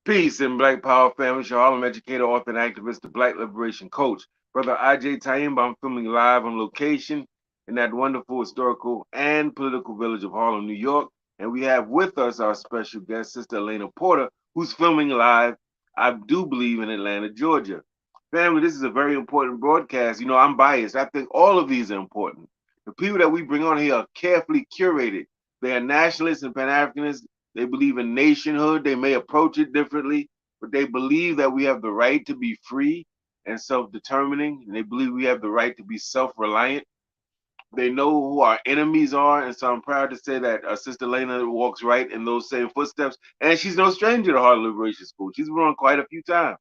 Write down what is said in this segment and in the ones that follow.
Peace and Black Power family. Harlem educator, author, and activist, the Black Liberation Coach. Brother IJ Taimba, I'm filming live on location in that wonderful historical and political village of Harlem, New York. And we have with us our special guest, Sister Elaina Porter, who's filming live, I do believe, in Atlanta, Georgia. Family, this is a very important broadcast. You know, I'm biased. I think all of these are important. The people that we bring on here are carefully curated. They are nationalists and Pan-Africanists. They believe in nationhood. They may approach it differently, but they believe that we have the right to be free and self-determining. And they believe we have the right to be self-reliant. They know who our enemies are. And so I'm proud to say that Sister Elaina walks right in those same footsteps. And she's no stranger to Harlem Liberation School. She's been on quite a few times.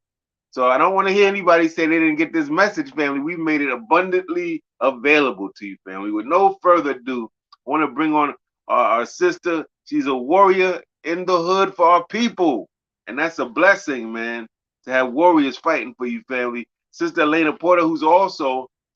So I don't want to hear anybody say they didn't get this message, family. We've made it abundantly available to you, family. With no further ado, I want to bring on our sister. She's a warrior in the hood for our people. And that's a blessing, man, to have warriors fighting for you, family. Sister Elaina Porter,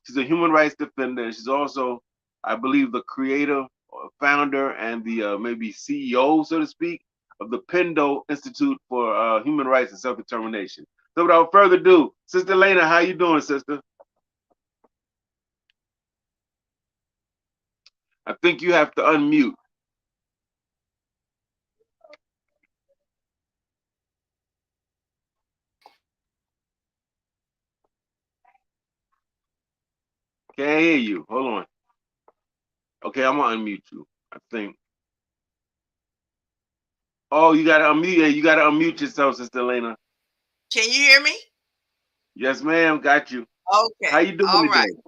she's a human rights defender. And she's also, I believe, the creator, or founder, and the maybe CEO, so to speak, of the Pendo Institute for Human Rights and Self-Determination. So without further ado, Sister Elaina, how you doing, sister? I think you have to unmute. Can't hear you. Hold on. Okay, I'm gonna unmute you. I think. Oh, you gotta unmute. Yeah, you gotta unmute yourself, Sister Elaina. Can you hear me? Yes, ma'am. Got you. Okay. How you doing All right. today?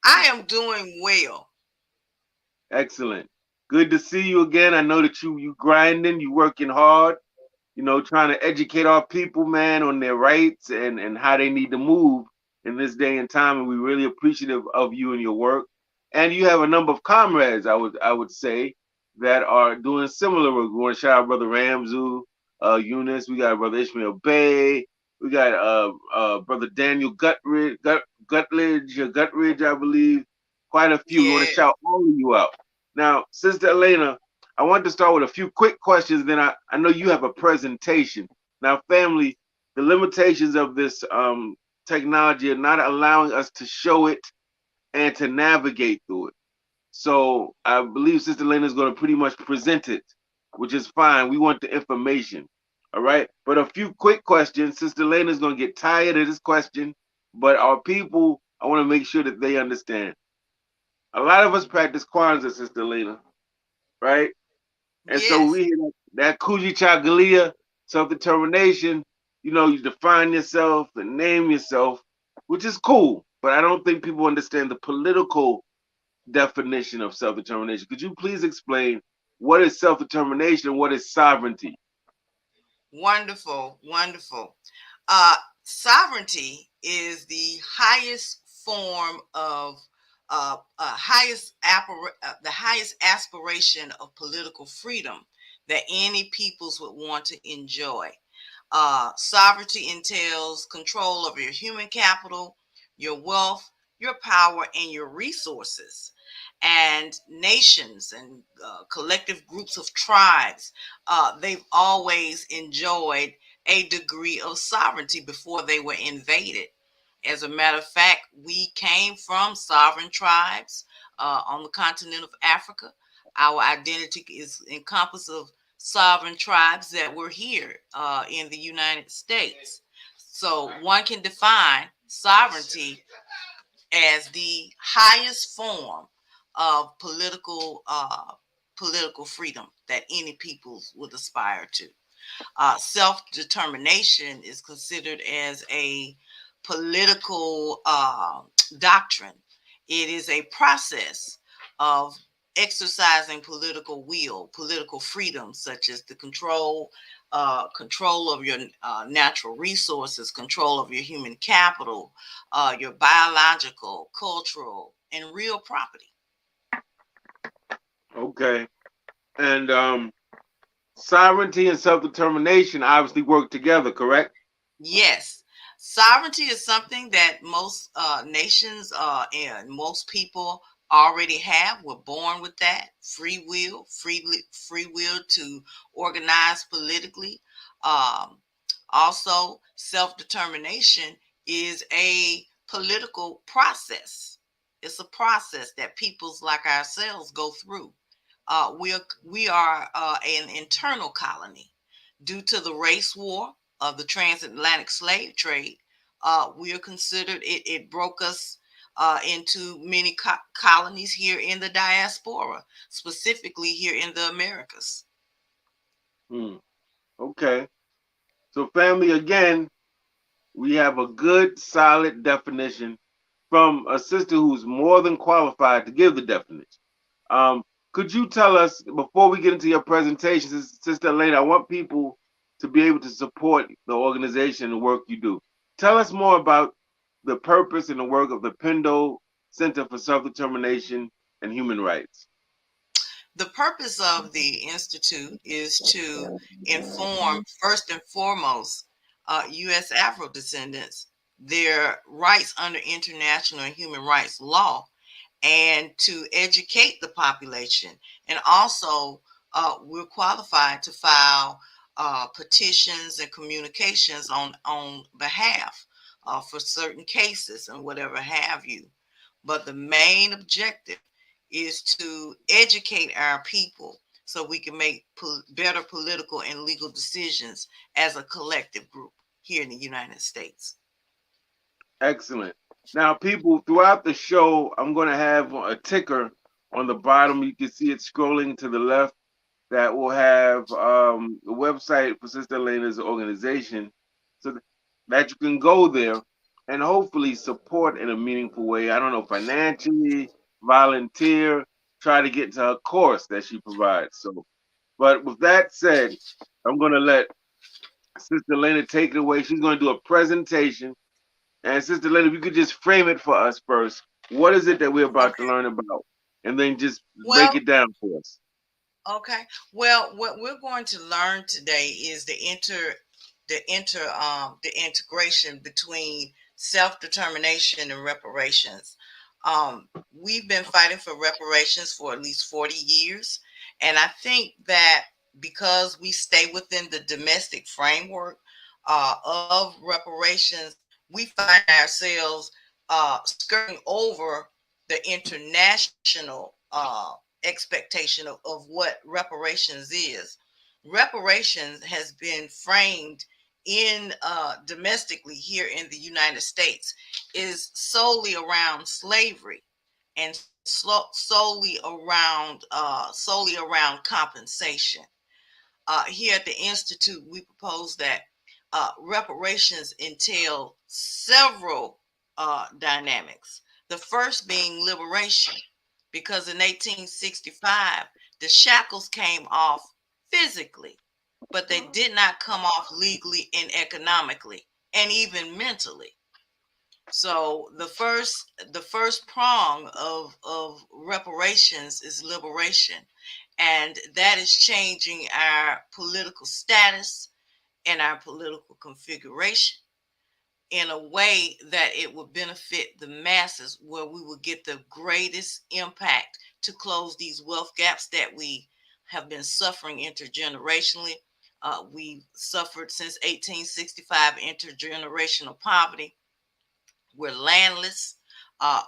I am doing well. Excellent. Good to see you again. I know that you grinding, you working hard, trying to educate our people, man, on their rights and how they need to move in this day and time. And we're really appreciative of you and your work. And you have a number of comrades, I would say, that are doing similar work. We want to shout out Brother Ramzu, Eunice. We got Brother Ishmael Bay. We got Brother Daniel Gutridge, I believe. Quite a few. We want to Yeah. shout all of you out. Now, Sister Elaina, I want to start with a few quick questions. Then I know you have a presentation. Now, family, the limitations of this technology are not allowing us to show it and to navigate through it. So I believe Sister Lena is going to pretty much present it, which is fine. We want the information. All right. But a few quick questions. Sister Lena is going to get tired of this question, but our people, I want to make sure that they understand. A lot of us practice Kwanzaa, Sister Lena, right? And so Yes. we hear that Kuji Chagalia, self-determination, you define yourself and name yourself, which is cool. But I don't think people understand the political definition of self-determination. Could you please explain what is self-determination and what is sovereignty? Wonderful. Wonderful. Sovereignty is the highest form of the highest aspiration of political freedom that any peoples would want to enjoy. Sovereignty entails control over your human capital, your wealth, your power, and your resources. And nations and collective groups of tribes, they've always enjoyed a degree of sovereignty before they were invaded. As a matter of fact, we came from sovereign tribes on the continent of Africa. Our identity is encompassed of sovereign tribes that were here in the United States. So one can define sovereignty as the highest form of political freedom that any people would aspire to. Self determination is considered as a political doctrine. It is a process of exercising political will, political freedom, such as the control of your natural resources, control of your human capital, your biological, cultural, and real property. Okay. And sovereignty and self-determination obviously work together, correct? Yes, sovereignty is something that most nations and most people already have. We're born with that free will to organize politically. Um, Also, self determination is a political process. It's a process that peoples like ourselves go through. We are an internal colony due to the race war of the transatlantic slave trade. We are considered it broke us into many colonies here in the diaspora, specifically here in the Americas. Hmm. Okay. So, family, again, we have a good, solid definition from a sister who's more than qualified to give the definition. Um, could you tell us, before we get into your presentation, Sister Elaina, I want people to be able to support the organization and the work you do. Tell us more about the purpose and the work of the Pendo Center for Self-Determination and Human Rights. The purpose of the Institute is to inform, first and foremost, U.S. Afro Descendants their rights under international and human rights law, and to educate the population. And also, we're qualified to file petitions and communications on behalf for certain cases and whatever have you. But the main objective is to educate our people so we can make better political and legal decisions as a collective group here in the United States. Excellent. Now, people, throughout the show, I'm going to have a ticker on the bottom. You can see it scrolling to the left that will have the website for Sister Elena's organization so that you can go there and hopefully support in a meaningful way. I don't know, financially, volunteer, try to get to her course that she provides. So, but with that said, I'm going to let Sister Elena take it away. She's going to do a presentation. And Sister Elena, if you could just frame it for us first. What is it that we're about to Okay. learn about? And then just break Well, it down for us. okay. Well, what we're going to learn today is the integration between self-determination and reparations. We've been fighting for reparations for at least 40 years, and I think that because we stay within the domestic framework of reparations, we find ourselves skirting over the international expectation of what reparations is. Reparations has been framed in domestically here in the United States is solely around slavery and solely around compensation. Here at the Institute, we propose that reparations entail several dynamics. The first being liberation, because in 1865, the shackles came off physically, but they did not come off legally and economically, and even mentally. So the first prong of reparations is liberation, and that is changing our political status and our political configuration in a way that it would benefit the masses, where we will get the greatest impact to close these wealth gaps that we have been suffering intergenerationally. We suffered since 1865 intergenerational poverty. We're landless.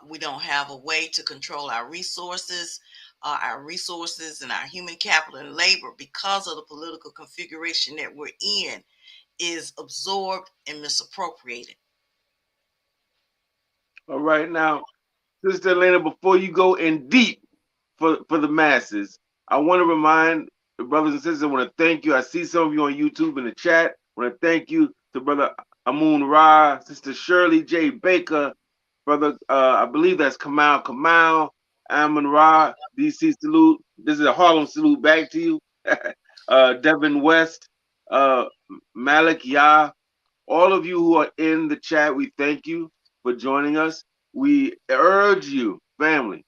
We don't have a way to control our resources and our human capital and labor, because of the political configuration that we're in, is absorbed and misappropriated. All right, now, Sister Elena, before you go in deep for the masses, I want to remind the brothers and sisters, I want to thank you. I see some of you on YouTube in the chat. I want to thank you to Brother Amun Ra, Sister Shirley J. Baker, Brother, I believe that's Kamal, Amun Ra, DC salute. This is a Harlem salute back to you. Devin West, uh, Malik Yah, all of you who are in the chat, we thank you for joining us. We urge you, family,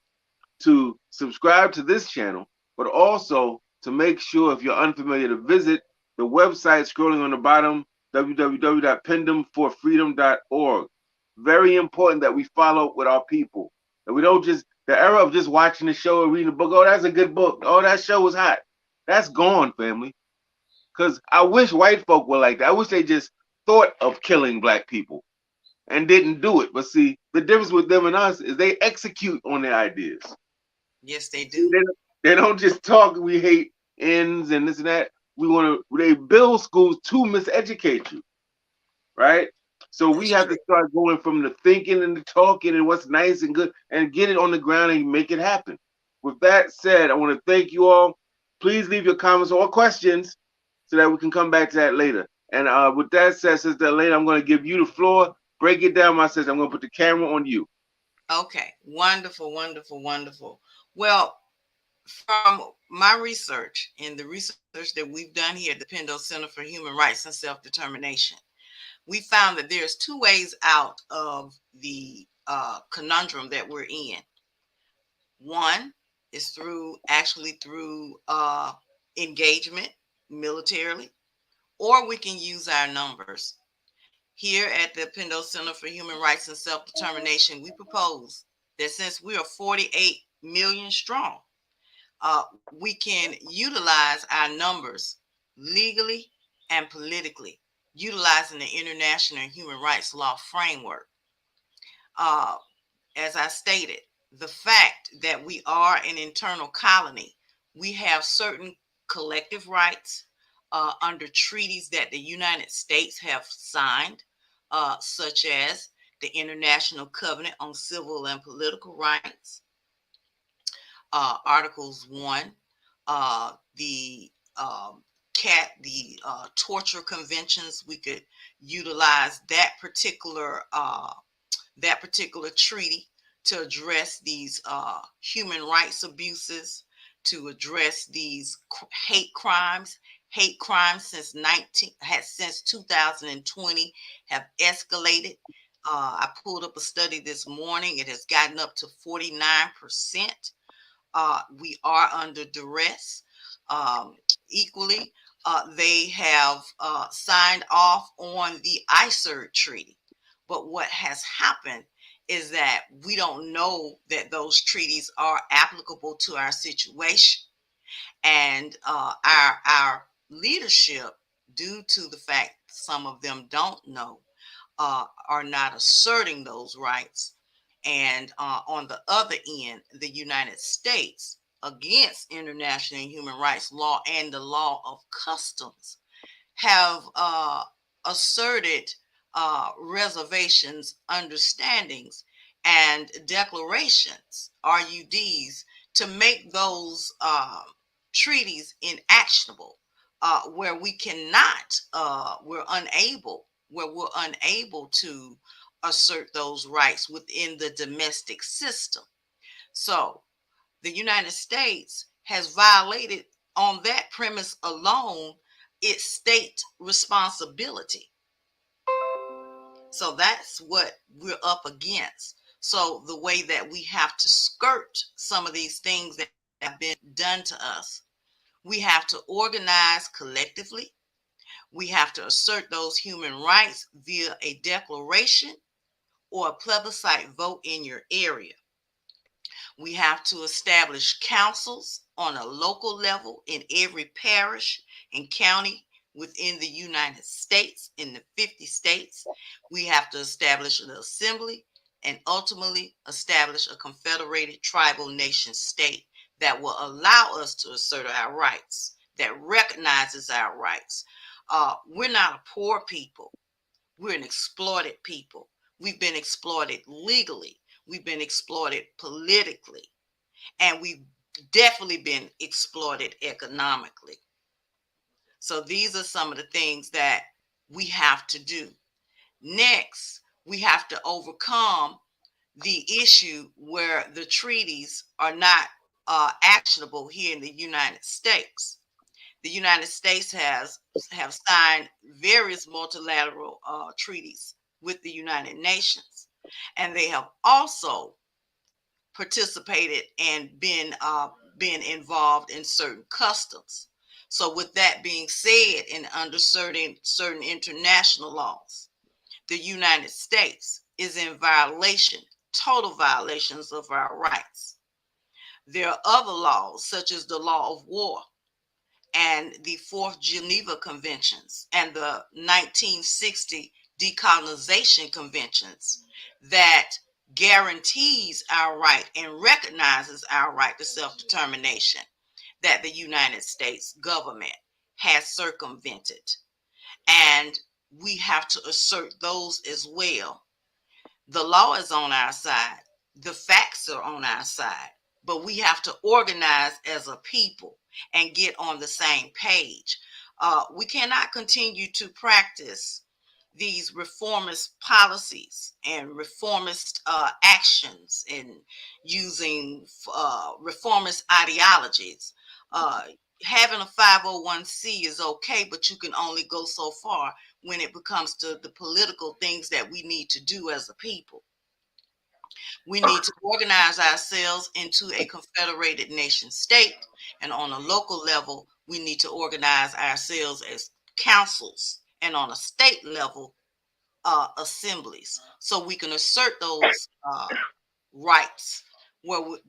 to subscribe to this channel, but also to make sure, if you're unfamiliar, to visit the website scrolling on the bottom, www.pendumforfreedom.org. Very important that we follow with our people. That we don't just, the era of just watching the show or reading the book, oh, that's a good book. Oh, that show was hot. That's gone, family. Because I wish white folk were like that. I wish they just thought of killing black people and didn't do it. But see, the difference with them and us is they execute on their ideas. Yes, they See, do. they don't just talk. We hate ends and this and that. We want to. They build schools to miseducate you, right? So we That's have to true. start going from the thinking and the talking and what's nice and good and get it on the ground and make it happen. With that said, I want to thank you all. Please leave your comments or questions so that we can come back to that later. And with that said, Sister Elaina, I'm going to give you the floor. Break it down, my sister. I'm going to put the camera on you. Okay. Wonderful, wonderful, wonderful. Well, from my research and the research that we've done here at the Pendo Center for Human Rights and Self-Determination, we found that there's two ways out of the conundrum that we're in. One is through engagement militarily, or we can use our numbers. Here at the Pendo Center for Human Rights and Self-Determination, we propose that since we are 48 million strong, we can utilize our numbers legally and politically, utilizing the international human rights law framework. Uh, as I stated, the fact that we are an internal colony, we have certain collective rights under treaties that the United States have signed, such as the International Covenant on Civil and Political Rights, Articles 1, the torture conventions. We could utilize that particular treaty to address these human rights abuses, to address these hate crimes. Hate crimes since 2020 have escalated. I pulled up a study this morning. It has gotten up to 49%. We are under duress. Equally, they have signed off on the ICER treaty. But what has happened is that we don't know that those treaties are applicable to our situation. And our leadership, due to the fact some of them don't know, are not asserting those rights. And on the other end, the United States, against international human rights law and the law of customs, have asserted reservations, understandings, and declarations, RUDs, to make those treaties inactionable, where we cannot, where we're unable to assert those rights within the domestic system. So the United States has violated, on that premise alone, its state responsibility. So that's what we're up against. So the way that we have to skirt some of these things that have been done to us, we have to organize collectively. We have to assert those human rights via a declaration or a plebiscite vote in your area. We have to establish councils on a local level in every parish and county within the United States, in the 50 states. We have to establish an assembly and ultimately establish a confederated tribal nation state that will allow us to assert our rights, that recognizes our rights. We're not a poor people. We're an exploited people. We've been exploited legally. We've been exploited politically. And we've definitely been exploited economically. So these are some of the things that we have to do. Next, we have to overcome the issue where the treaties are not actionable here in the United States. The United States have signed various multilateral treaties with the United Nations, and they have also participated and been involved in certain customs. So, with that being said, and under certain international laws, the United States is in violation, total violations of our rights. There are other laws, such as the law of war and the Fourth Geneva Conventions and the 1960 Decolonization Conventions that guarantees our right and recognizes our right to self-determination that the United States government has circumvented. And we have to assert those as well. The law is on our side, the facts are on our side, but we have to organize as a people and get on the same page. We cannot continue to practice these reformist policies and reformist actions and using reformist ideologies. Uh, Having a 501c is okay, but you can only go so far when it becomes to the political things that we need to do as a people. We need to organize ourselves into a confederated nation state, and on a local level, we need to organize ourselves as councils, and on a state level, assemblies, so we can assert those rights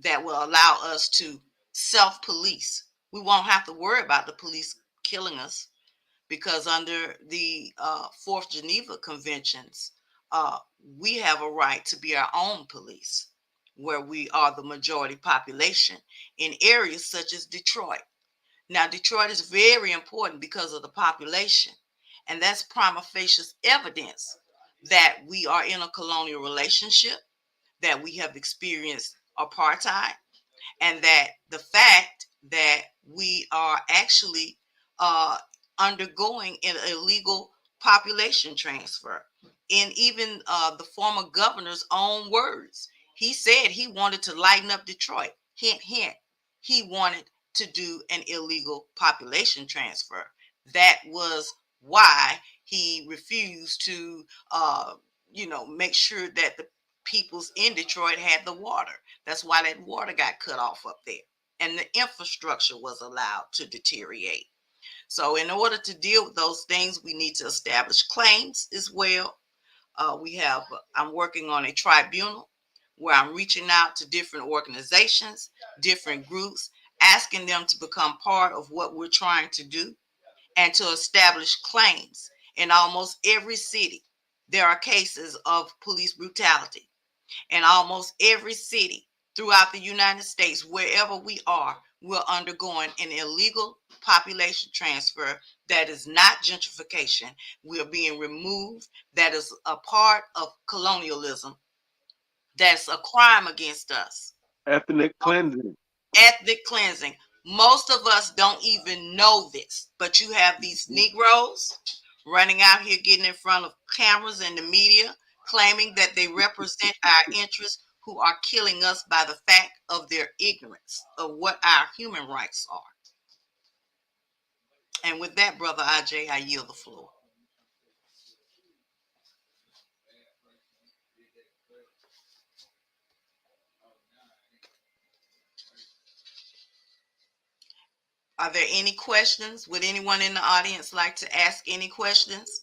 that will allow us to self-police. We won't have to worry about the police killing us because under the Fourth Geneva Conventions, uh, we have a right to be our own police, where we are the majority population in areas such as Detroit. Now, Detroit is very important because of the population, and that's prima facie evidence that we are in a colonial relationship, that we have experienced apartheid, and that the fact that we are actually uh, undergoing an illegal population transfer. In even the former governor's own words, he said he wanted to lighten up Detroit. Hint, hint. He wanted to do an illegal population transfer. That was why he refused to, make sure that the peoples in Detroit had the water. That's why that water got cut off up there. And the infrastructure was allowed to deteriorate. So, in order to deal with those things, we need to establish claims as well. I'm working on a tribunal where I'm reaching out to different organizations, different groups, asking them to become part of what we're trying to do and to establish claims. In almost every city, there are cases of police brutality. In almost every city throughout the United States, wherever we are, we're undergoing an illegal population transfer that is not gentrification. We're being removed. That is a part of colonialism. That's a crime against us. Ethnic cleansing. Ethnic cleansing. Most of us don't even know this, but you have these Negroes running out here getting in front of cameras and the media claiming that they represent our interests, who are killing us by the fact of their ignorance of what our human rights are. And with that, Brother IJ, I yield the floor. Are there any questions? Would anyone in the audience like to ask any questions?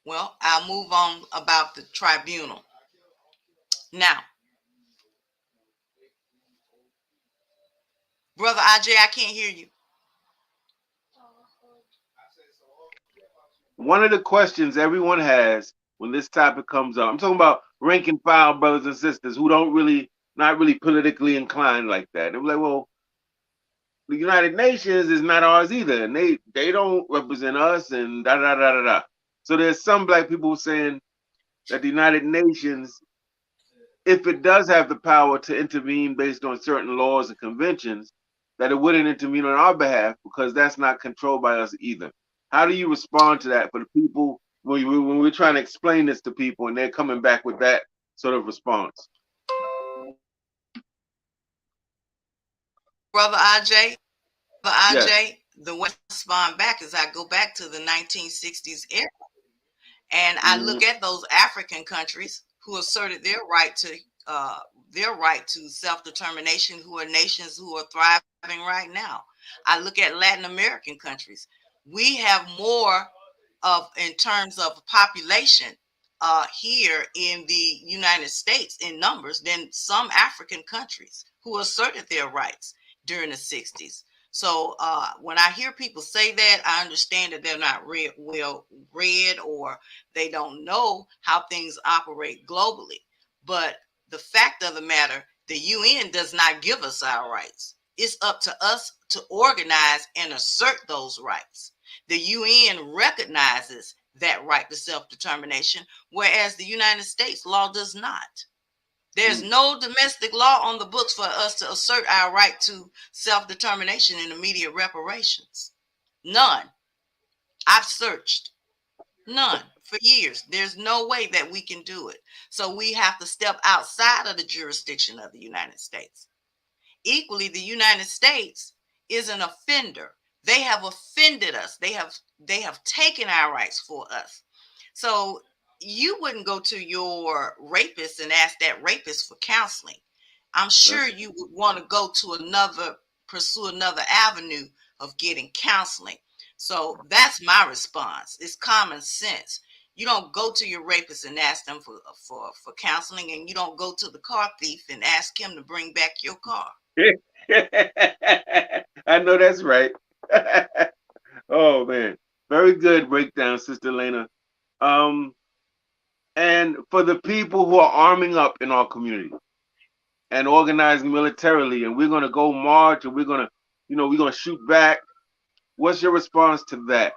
Well, I'll move on about the tribunal. Now, Brother IJ, I can't hear you. One of the questions everyone has when this topic comes up, I'm talking about rank and file brothers and sisters who don't really, not really politically inclined like that. They're like, well, the United Nations is not ours either, and they don't represent us, and da da da da da. So there's some black people saying that the United Nations, if it does have the power to intervene based on certain laws and conventions, that it wouldn't intervene on our behalf because that's not controlled by us either. How do you respond to that for the people when we're trying to explain this to people and they're coming back with that sort of response? Brother IJ, Yes. the way I respond back is I go back to the 1960s era and I Mm-hmm. look at those African countries who asserted uh, their right to self-determination, who are nations who are thriving right now. I look at Latin American countries. We have more of, in terms of population, here in the United States in numbers than some African countries who asserted their rights during the 60s. So when I hear people say that, I understand that they're not well read, or they don't know how things operate globally. But the fact of the matter, the UN does not give us our rights. It's up to us to organize and assert those rights. The UN recognizes that right to self-determination, whereas the United States law does not. There's Mm, no domestic law on the books for us to assert our right to self-determination and immediate reparations. None. I've searched. None for years. There's no way that we can do it. So we have to step outside of the jurisdiction of the United States. Equally, the United States is an offender. They have offended us. They have taken our rights for us. So you wouldn't go to your rapist and ask that rapist for counseling. I'm sure that's you would want to go to pursue another avenue of getting counseling. So that's my response. It's common sense. You don't go to your rapist and ask them for counseling, and you don't go to the car thief and ask him to bring back your car. I know that's right. Oh man, very good breakdown, Sister Elaina. Um, and for the people who are arming up in our community and organizing militarily, and we're gonna go march, and we're gonna shoot back. What's your response to that?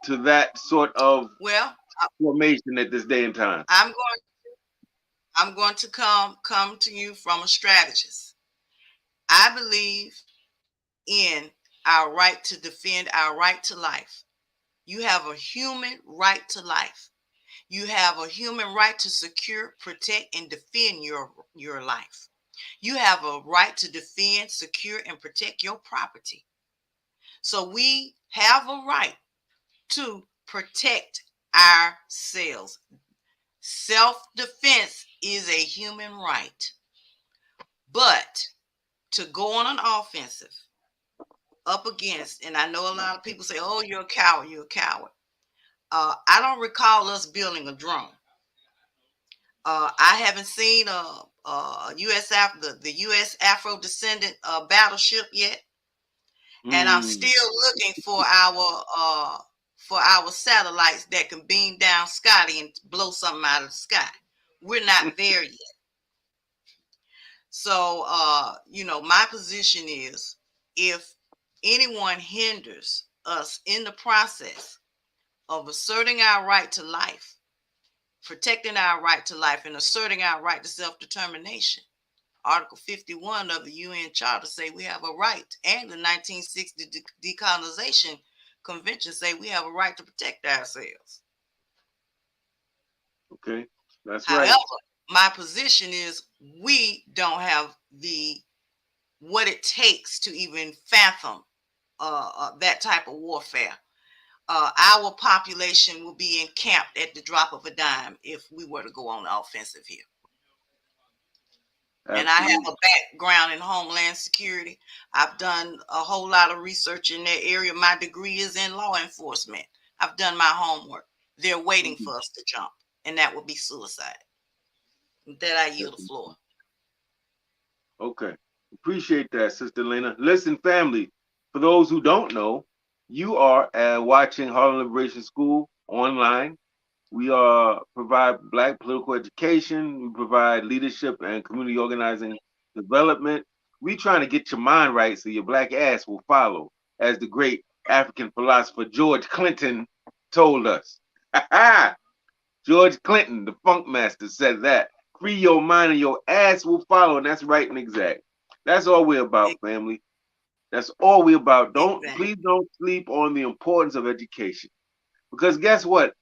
To that sort of Well, formation at this day and time? I'm going to come to you from a strategist. I believe in our right to defend our right to life. You have a human right to life. You have a human right to secure, protect, and defend your life. You have a right to defend, secure, and protect your property. So we have a right to protect ourselves. Self-defense is a human right. But to go on an offensive up against, and I know a lot of people say, oh, you're a coward, you're a coward. I don't recall us building a drone. I haven't seen the U.S. Afro Descendant battleship yet, and I'm Hmm. still looking for our satellites that can beam down Scotty and blow something out of the sky. We're not there yet. So, my position is, if anyone hinders us in the process of asserting our right to life, protecting our right to life, and asserting our right to self-determination, Article 51 of the UN Charter say we have a right, and the 1960 Decolonization Convention say we have a right to protect ourselves. Okay, that's right. However, my position is we don't have the what it takes to even fathom that type of warfare. Our population will be encamped at the drop of a dime if we were to go on the offensive here. And I have Absolutely. a background in Homeland Security. I've done a whole lot of research in that area. My degree is in law enforcement. I've done my homework. They're waiting Mhm. for us to jump, and that would be suicide. With that, I yield the Definitely. floor. Okay. Appreciate that, Sister Lena. Listen, family, for those who don't know, you are watching Harlem Liberation School online. We provide Black political education. We provide leadership and community organizing development. We trying to get your mind right so your black ass will follow, as the great African philosopher George Clinton told us. George Clinton, the funk master, said that. Free your mind and your ass will follow, and that's right and exact. That's all we're about, family. That's all we're about. Exactly. Please don't sleep on the importance of education. Because guess what?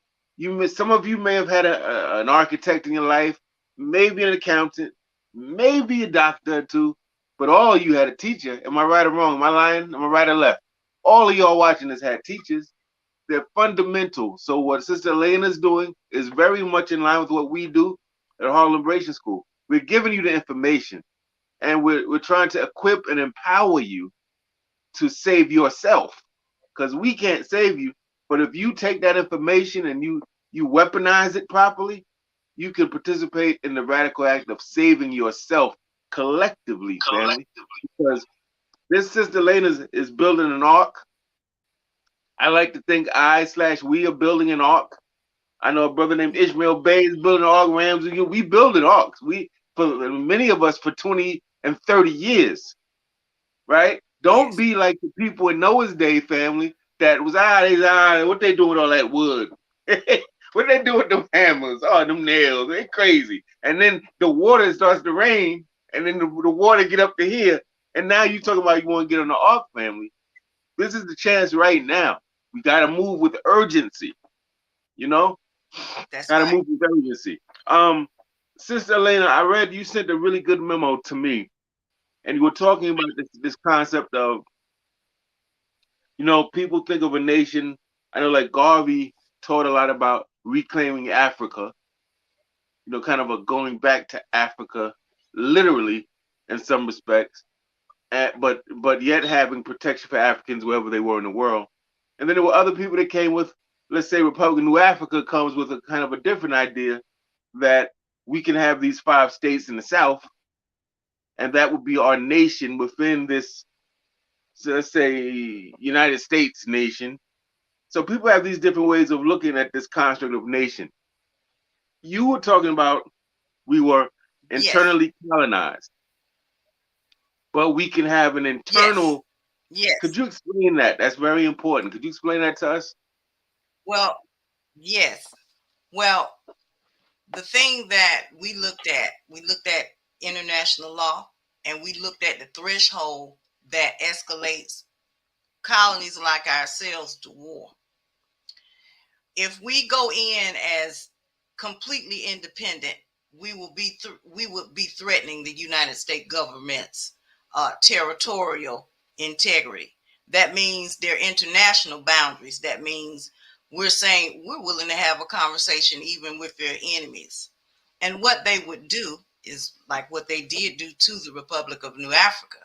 Some of you may have had an architect in your life, maybe an accountant, maybe a doctor or two, but all of you had a teacher. Am I right or wrong? Am I lying? Am I right or left? All of y'all watching this had teachers. They're fundamental. So what Sister Elena is doing is very much in line with what we do at Harlem Liberation School. We're giving you the information, and we're trying to equip and empower you to save yourself, because we can't save you. But if you take that information and you you weaponize it properly, you can participate in the radical act of saving yourself collectively, family. Because this sister Elaina is building an ark. I like to think I/we are building an ark. I know a brother named Ishmael Bay is building an ark. Ramsey, we building arks. We, for many of us, for 20 and 30 years, right? Don't Yes. be like the people in Noah's Day, family, that was what they doing with all that wood? What they do with them hammers? Oh, them nails, they crazy. And then the water starts to rain, and then the water get up to here, and now you talking about you want to get on the ark, family. This is the chance right now. We got to move with urgency, you know? That's Got to right. move with urgency. Um, Sister Elaina, I read you sent a really good memo to me, and you were talking about this concept of, people think of a nation. I know, like Garvey taught a lot about reclaiming Africa. Kind of a going back to Africa, literally, in some respects, but yet having protection for Africans wherever they were in the world. And then there were other people that came with, let's say, Republican New Africa comes with a kind of a different idea that we can have these 5 states in the South, and that would be our nation within this, so let's say, United States nation. So people have these different ways of looking at this construct of nation. You were talking about we were Yes. internally colonized, but we can have an Yes. internal. Could Yes. you explain that? That's very important. Could you explain that to us? Well, yes. Well, the thing that we looked at international law, and we looked at the threshold that escalates colonies like ourselves to war. If we go in as completely independent, we would be threatening the United States government's territorial integrity. That means their international boundaries. That means we're saying we're willing to have a conversation even with their enemies. And what they would do is like what they did do to the Republic of New Africa.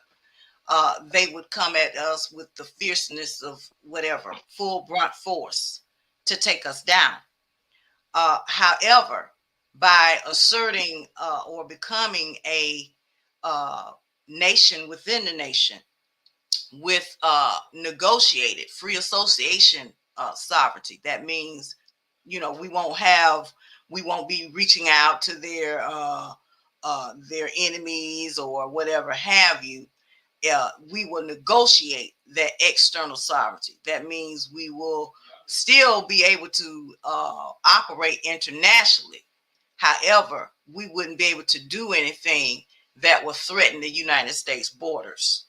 They would come at us with the fierceness of whatever, full brunt force to take us down. However, by asserting or becoming a nation within the nation with negotiated free association sovereignty, that means, we won't be reaching out to their enemies or whatever have you. We will negotiate that external sovereignty. That means we will still be able to operate internationally. However, we wouldn't be able to do anything that would threaten the United States borders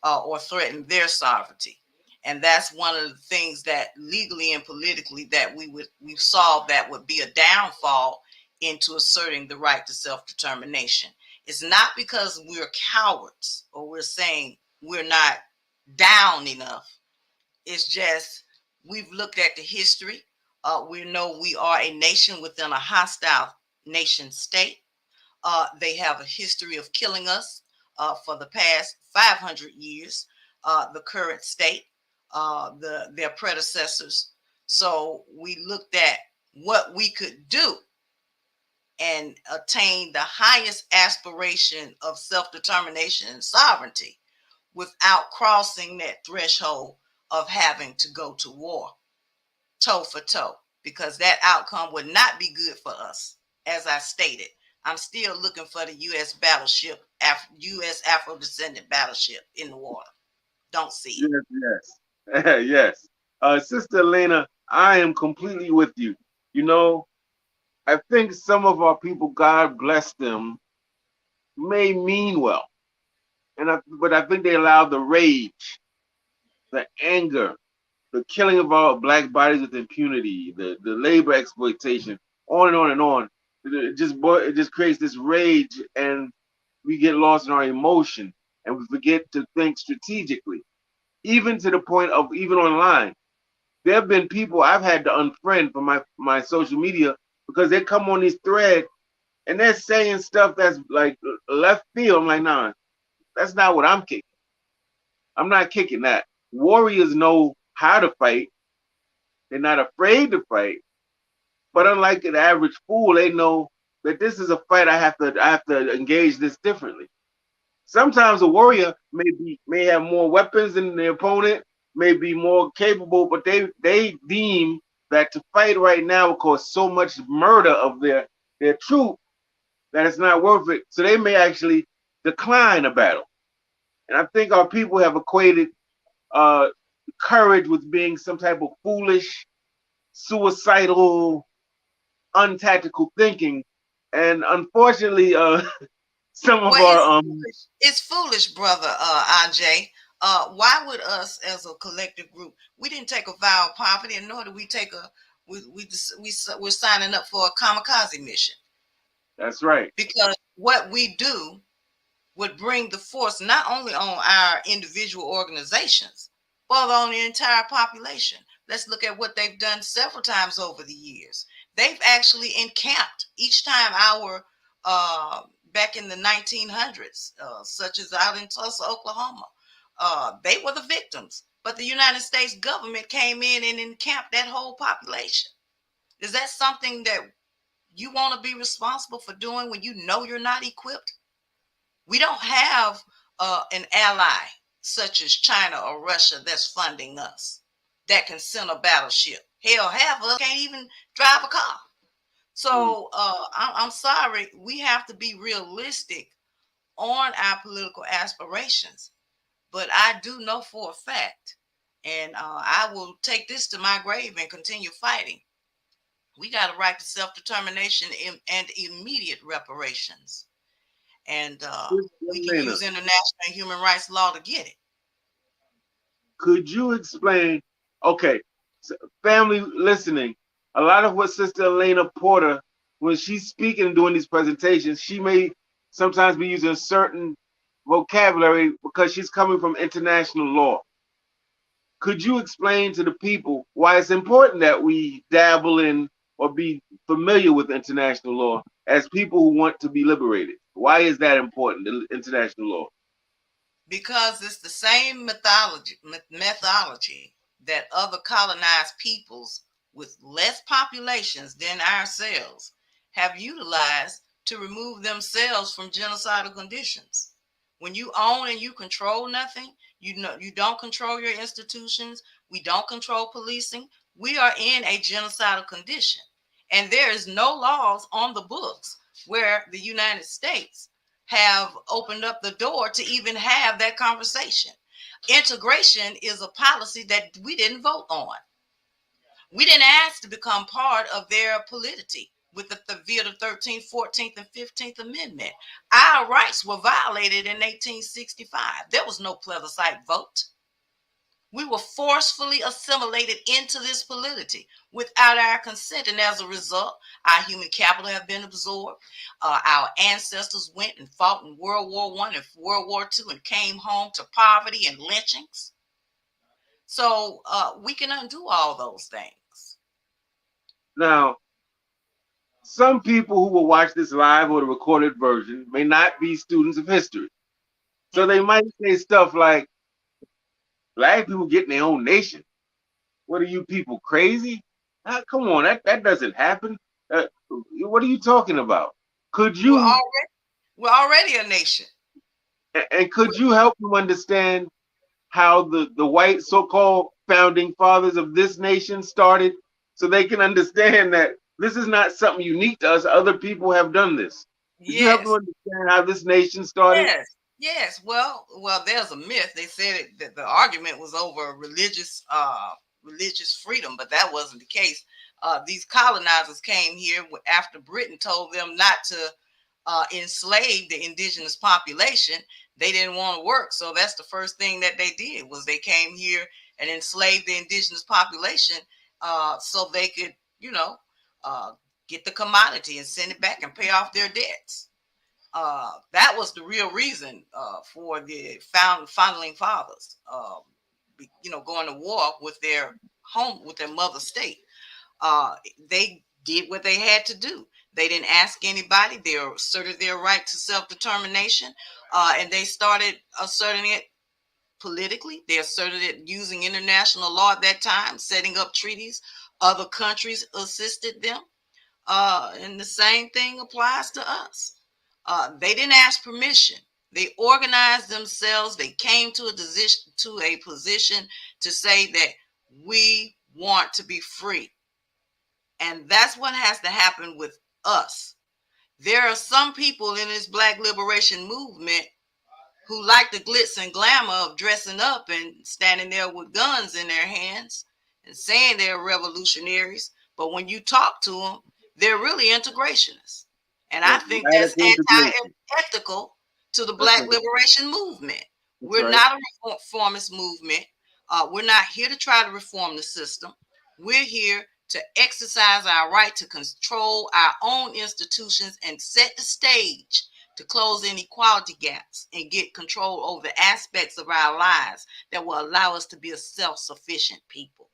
or threaten their sovereignty. And that's one of the things that legally and politically that we saw that would be a downfall into asserting the right to self-determination. It's not because we're cowards or we're saying we're not down enough. It's just we've looked at the history. We know we are a nation within a hostile nation state. They have a history of killing us for the past 500 years. The current state, their predecessors. So we looked at what we could do and attain the highest aspiration of self-determination and sovereignty without crossing that threshold of having to go to war toe for toe, because that outcome would not be good for us. As I stated, I'm still looking for the U.S. battleship, U.S. Afro Descendant battleship in the water. Don't see it. Yes, yes, yes. Sister Elena, I am completely with you. You know, I think some of our people, God bless them, may mean well, but I think they allow the rage, the anger, the killing of our black bodies with impunity, the labor exploitation, on and on and on. It just creates this rage, and we get lost in our emotion, and we forget to think strategically. Even to the point of even online, there have been people I've had to unfriend from my social media because they come on these threads and they're saying stuff that's like left field. I'm like, nah, that's not what I'm kicking. I'm not kicking that. Warriors know how to fight. They're not afraid to fight. But unlike the average fool, they know that this is a fight. I have to engage this differently. Sometimes a warrior may have more weapons than the opponent, may be more capable, but they deem that to fight right now will cause so much murder of their troop that it's not worth it. So they may actually decline a battle. And I think our people have equated uh, courage with being some type of foolish, suicidal, untactical thinking. And unfortunately, some of Well, our it's foolish. It's foolish, brother IJ. Why would us as a collective group? We didn't take a vow of poverty, and nor did we take a we're signing up for a kamikaze mission that's right. because what we do would bring the force not only on our individual organizations, but on the entire population. Let's look at what they've done several times over the years. They've actually encamped each time our back in the 1900s, such as out in Tulsa, Oklahoma. They were the victims, but the United States government came in and encamped that whole population. Is that something that you want to be responsible for doing when you know you're not equipped? We don't have an ally such as China or Russia that's funding us that can send a battleship. Hell, half of us can't even drive a car. Mm. So I'm sorry, we have to be realistic on our political aspirations. But I do know for a fact, and I will take this to my grave and continue fighting. We got a right to self determination and immediate reparations. And we can Elaina, use international and human rights law to get it. could you explain? Okay, so family listening. A lot of what Sister Elaina Porter, when she's speaking and doing these presentations, she may sometimes be using certain vocabulary because she's coming from international law. Could you explain to the people why it's important that we dabble in or be familiar with international law as people who want to be liberated? Why is that important, the international law? Because it's the same methodology that other colonized peoples with less populations than ourselves have utilized to remove themselves from genocidal conditions. When you own and you control nothing, you know you don't control your institutions, we don't control policing, we are in a genocidal condition. And there is no laws on the books where the United States have opened up the door to even have that conversation. Integration is a policy that we didn't vote on. We didn't ask to become part of their polity with via the 13th, 14th, and 15th Amendment. Our rights were violated in 1865. There was no plebiscite vote. We were forcefully assimilated into this polity without our consent, and as a result, our human capital have been absorbed. Our ancestors went and fought in World War I and World War II and came home to poverty and lynchings. So we can undo all those things. Now, some people who will watch this live or the recorded version may not be students of history. So they Mm-hmm. might say stuff like, black people getting their own nation. What are you people crazy? Come on, that doesn't happen. What are you talking about? Could We're you already we're already a nation. and could you help them understand how the white so-called founding fathers of this nation started, so they can understand that this is not something unique to us. Other people have done this. Could you help them Yes. understand how this nation started? Yes, yes. Well, there's a myth. They said that the argument was over religious freedom, but that wasn't the case. These colonizers came here after Britain told them not to enslave the indigenous population. They didn't want to work, so that's the first thing that they did was they came here and enslaved the indigenous population, so they could, uh, get the commodity and send it back and pay off their debts. That was the real reason for the founding fathers, going to war with their home, with their mother state. They did what they had to do. They didn't ask anybody. They asserted their right to self-determination, and they started asserting it politically. They asserted it using international law at that time, setting up treaties. Other countries assisted them. And the same thing applies to us. They didn't ask permission. They organized themselves. They came to a position to say that we want to be free. And that's what has to happen with us. There are some people in this Black liberation movement who like the glitz and glamour of dressing up and standing there with guns in their hands and saying they're revolutionaries. But when you talk to them, they're really integrationists. And I That's think that's radical integration. anti-ethical to the That's Black right. liberation movement. That's We're right. not a reformist movement. We're not here to try to reform the system. We're here to exercise our right to control our own institutions and set the stage to close inequality gaps and get control over the aspects of our lives that will allow us to be a self-sufficient people.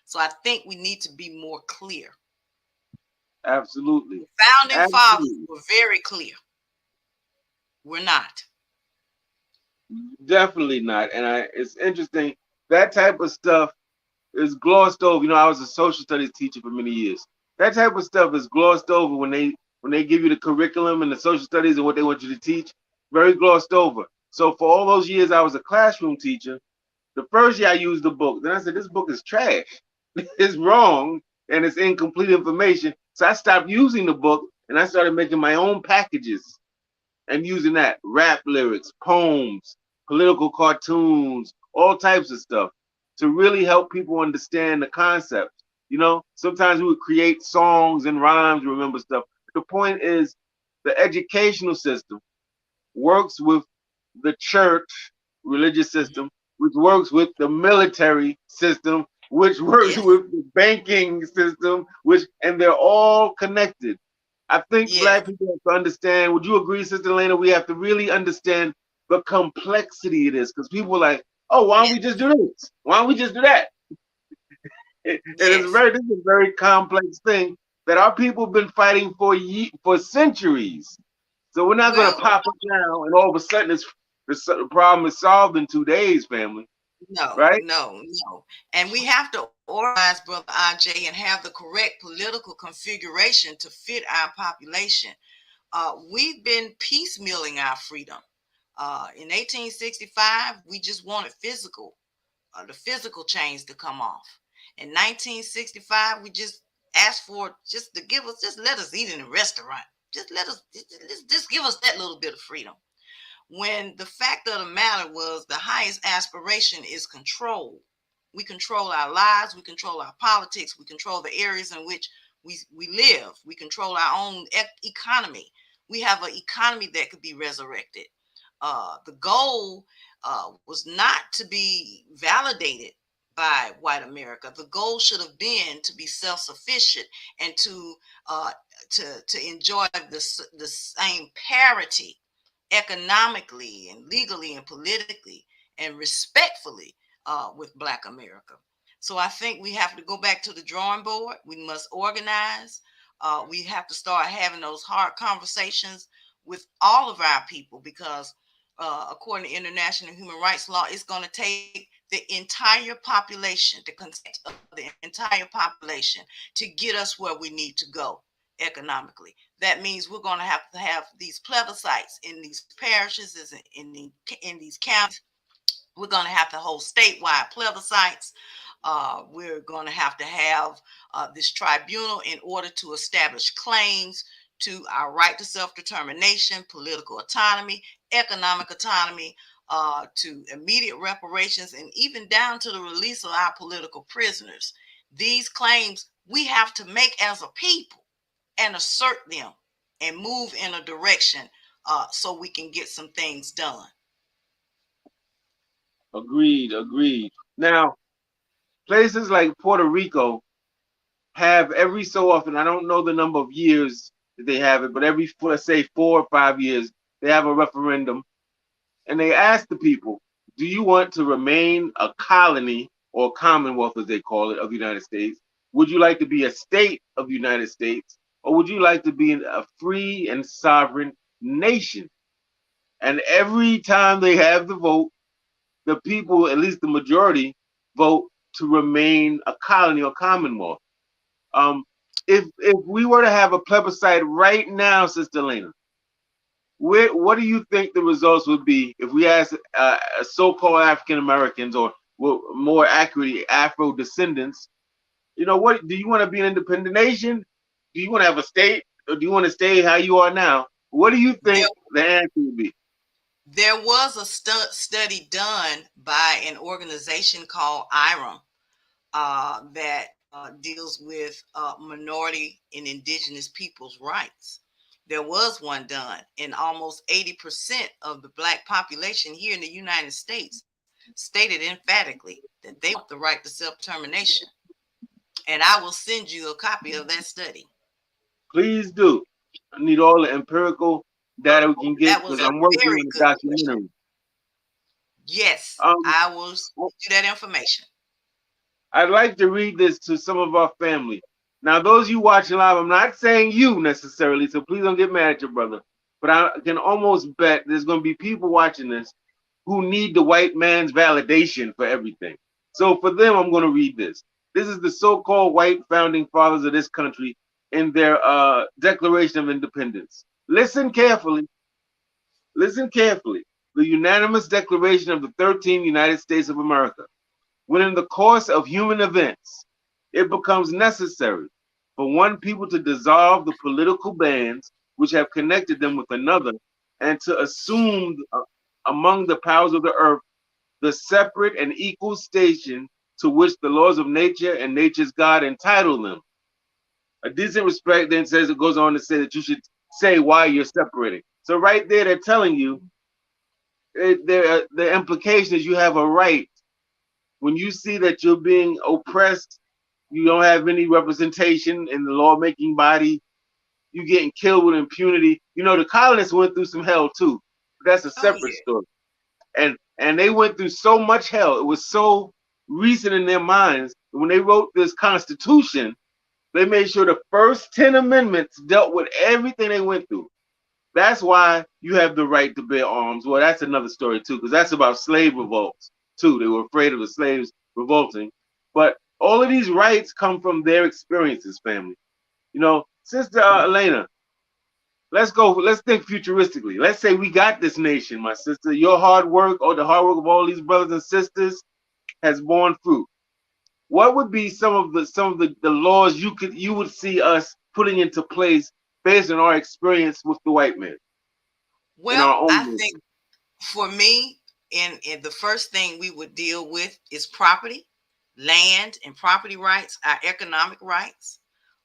So I think we need to be more clear. Absolutely. The founding fathers Absolutely. were very clear. We're not. Definitely not. And it's interesting. That type of stuff is glossed over. You know, I was a social studies teacher for many years. That type of stuff is glossed over when they give you the curriculum and the social studies and what they want you to teach. Very glossed over. So for all those years I was a classroom teacher, the first year I used the book. Then I said, this book is trash. It's wrong and it's incomplete information. So I stopped using the book and I started making my own packages and using that rap lyrics, poems, political cartoons, all types of stuff to really help people understand the concepts. You know, sometimes we would create songs and rhymes, remember stuff. The point is the educational system works with the church religious system, which works with the military system, which works Yes, with the banking system, which and they're all connected. I think yes, black people have to understand. Would you agree, Sister Elena? We have to really understand the complexity of this because people are like, oh, why don't yes, we just do this? Why don't we just do that? And yes. this is a very complex thing that our people have been fighting for centuries. So we're not going to Well, pop up now and all of a sudden the problem is solved in 2 days, family. no, Right? no, no. And we have to organize, Brother RJ, and have the correct political configuration to fit our population. We've been piecemealing our freedom. In 1865, we just wanted the physical chains to come off. In 1965, we just asked for just to give us, just let us eat in a restaurant. Just let us, just give us that little bit of freedom. When the fact of the matter was the highest aspiration is control. We control our lives, we control our politics, we control the areas in which we live, we control our own economy. We have an economy that could be resurrected. The goal was not to be validated by white America. The goal should have been to be self-sufficient and uh, to enjoy the same parity economically and legally and politically and respectfully with Black America. So I think we have to go back to the drawing board. We must organize. We have to start having those hard conversations with all of our people because, according to international human rights law, it's going to take the entire population, the consent of the entire population, to get us where we need to go economically. That means we're going to have these plebiscites in these parishes, in these counties. We're going to have to hold statewide plebiscites. We're going to have this tribunal in order to establish claims to our right to self-determination, political autonomy, economic autonomy, to immediate reparations, and even down to the release of our political prisoners. These claims we have to make as a people and assert them and move in a direction so we can get some things done. Agreed, agreed. Now, places like Puerto Rico have every so often, I don't know the number of years that they have it, but every, let's say, 4 or 5 years, they have a referendum and they ask the people, do you want to remain a colony or commonwealth, as they call it, of the United States? Would you like to be a state of the United States? Or would you like to be a free and sovereign nation? And every time they have the vote, the people, at least the majority, vote to remain a colony or commonwealth. Um, if we were to have a plebiscite right now, Sister Elaina, what do you think the results would be if we asked so-called African Americans, or well, more accurately, Afro Descendants? What do you want to be an independent nation? Do you want to have a state, or do you want to stay how you are now? What do you There, think the answer would be? there was a study done by an organization called IREM that deals with minority and indigenous people's rights. There was one done, and almost 80% of the Black population here in the United States stated emphatically that they want the right to self determination. And I will send you a copy of that study. Please do. I need all the empirical data we can get That was because a I'm working very on a good question. documentary. Yes, Um, I will send you that information. I'd like to read this to some of our family. Now, those you watching live, I'm not saying you necessarily, so please don't get mad at your brother. But I can almost bet there's going to be people watching this who need the white man's validation for everything. So for them, I'm going to read this. This is the so-called white founding fathers of this country in their Declaration of Independence. Listen carefully. Listen carefully. The unanimous declaration of the 13 United States of America. When in the course of human events, it becomes necessary for one people to dissolve the political bands which have connected them with another, and to assume among the powers of the earth the separate and equal station to which the laws of nature and nature's God entitle them. A decent respect then says, it goes on to say that you should say why you're separating. So right there, they're telling you, the implication is you have a right. When you see that you're being oppressed, you don't have any representation in the lawmaking body, you getting killed with impunity. The colonists went through some hell too. But that's a Oh, separate yeah. story. And they went through so much hell. It was so recent in their minds. When they wrote this Constitution, they made sure the first 10 amendments dealt with everything they went through. That's why you have the right to bear arms. Well, that's another story too, because that's about slave revolts too. They were afraid of the slaves revolting. But all of these rights come from their experiences, family. Sister Elaina, let's go. Let's think futuristically. Let's say we got this nation, my sister. Your hard work, or the hard work of all these brothers and sisters, has borne fruit. What would be some of the laws you would see us putting into place based on our experience with the white man in Well, our own I think nation? for me, in the first thing we would deal with is property, land and property rights, our economic rights,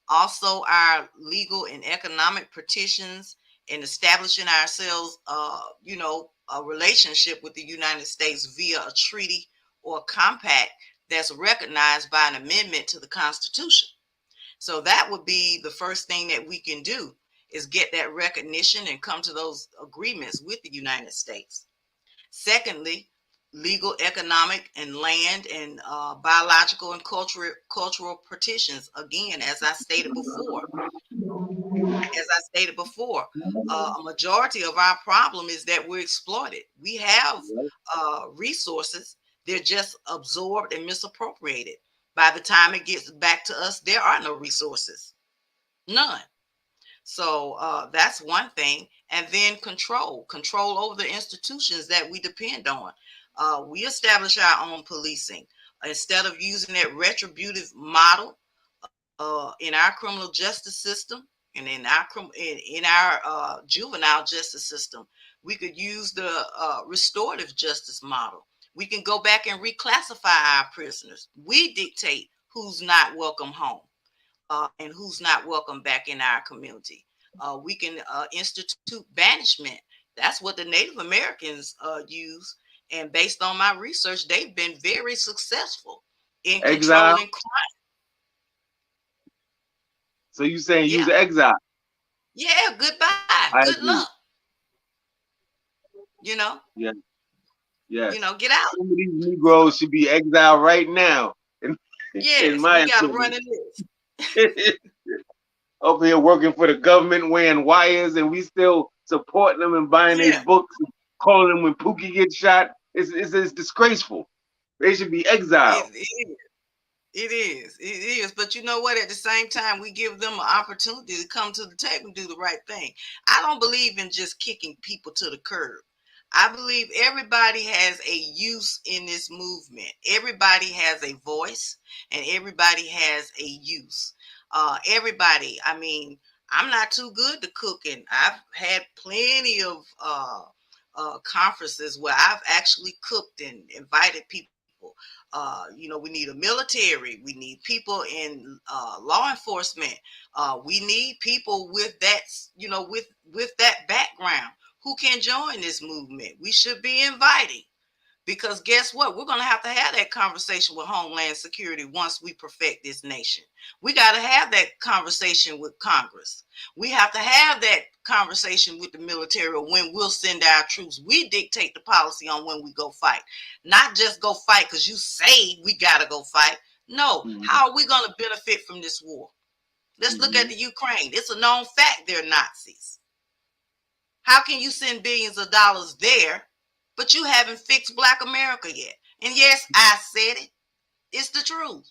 also our legal and economic petitions, and establishing ourselves, a relationship with the United States via a treaty or a compact that's recognized by an amendment to the Constitution. So that would be the first thing that we can do, is get that recognition and come to those agreements with the United States. Secondly, legal, economic, and land and biological and cultural petitions. Again, as I stated before, a majority of our problem is that we're exploited. We have resources; they're just absorbed and misappropriated. By the time it gets back to us, there are no resources, none. So that's one thing. And then control over the institutions that we depend on. We establish our own policing instead of using that retributive model in our criminal justice system and in our juvenile justice system. We could use the restorative justice model. We can go back and reclassify our prisoners. We dictate who's not welcome home and who's not welcome back in our community. We can institute banishment. That's what the Native Americans use. And based on my research, they've been very successful in Exile. controlling crime. So you saying Yeah. use exile? Yeah. Goodbye. I Good luck. agree. You know, Yes, yes. get out. Some of these So, Negroes should be exiled right now, in yes, we my got a opinion. running list. Up here working for the government, wearing wires, and we still supporting them and buying their Yeah. books, and calling them when Pookie gets shot. It's disgraceful. They should be exiled. It is. It is. It is. But you know what? At the same time, we give them an opportunity to come to the table and do the right thing. I don't believe in just kicking people to the curb. I believe everybody has a use in this movement. Everybody has a voice and everybody has a use. Everybody, I mean, I'm not too good to cooking. I've had plenty of conferences where I've actually cooked and invited people. We need a military. We need people in law enforcement. We need people with that, with that background who can join this movement. We should be inviting. Because guess what? We're going to have that conversation with Homeland Security once we perfect this nation. We got to have that conversation with Congress. We have to have that conversation with the military when we'll send our troops. We dictate the policy on when we go fight, not just go fight because you say we got to go fight. No, Mm-hmm. how are we going to benefit from this war? Let's look at Mm-hmm. the Ukraine. It's a known fact they're Nazis. How can you send billions of dollars there, but you haven't fixed Black America yet? And yes, I said it. It's the truth.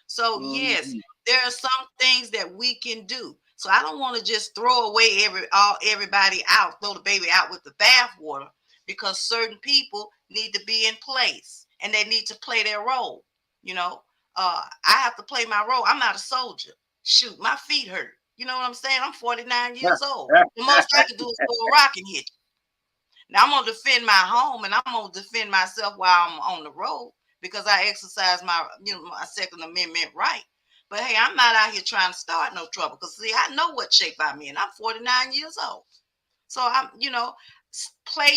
So yes, Mm-hmm. there are some things that we can do. So I don't want to just throw away everybody out, throw the baby out with the bathwater, because certain people need to be in place and they need to play their role. You know, I have to play my role. I'm not a soldier. Shoot, my feet hurt. You know what I'm saying? I'm 49 years old. The most I can do is throw a rock and hit you. Now I'm gonna defend my home and I'm gonna defend myself while I'm on the road because I exercise my Second Amendment right. But hey, I'm not out here trying to start no trouble because see, I know what shape I'm in. I'm 49 years old, so play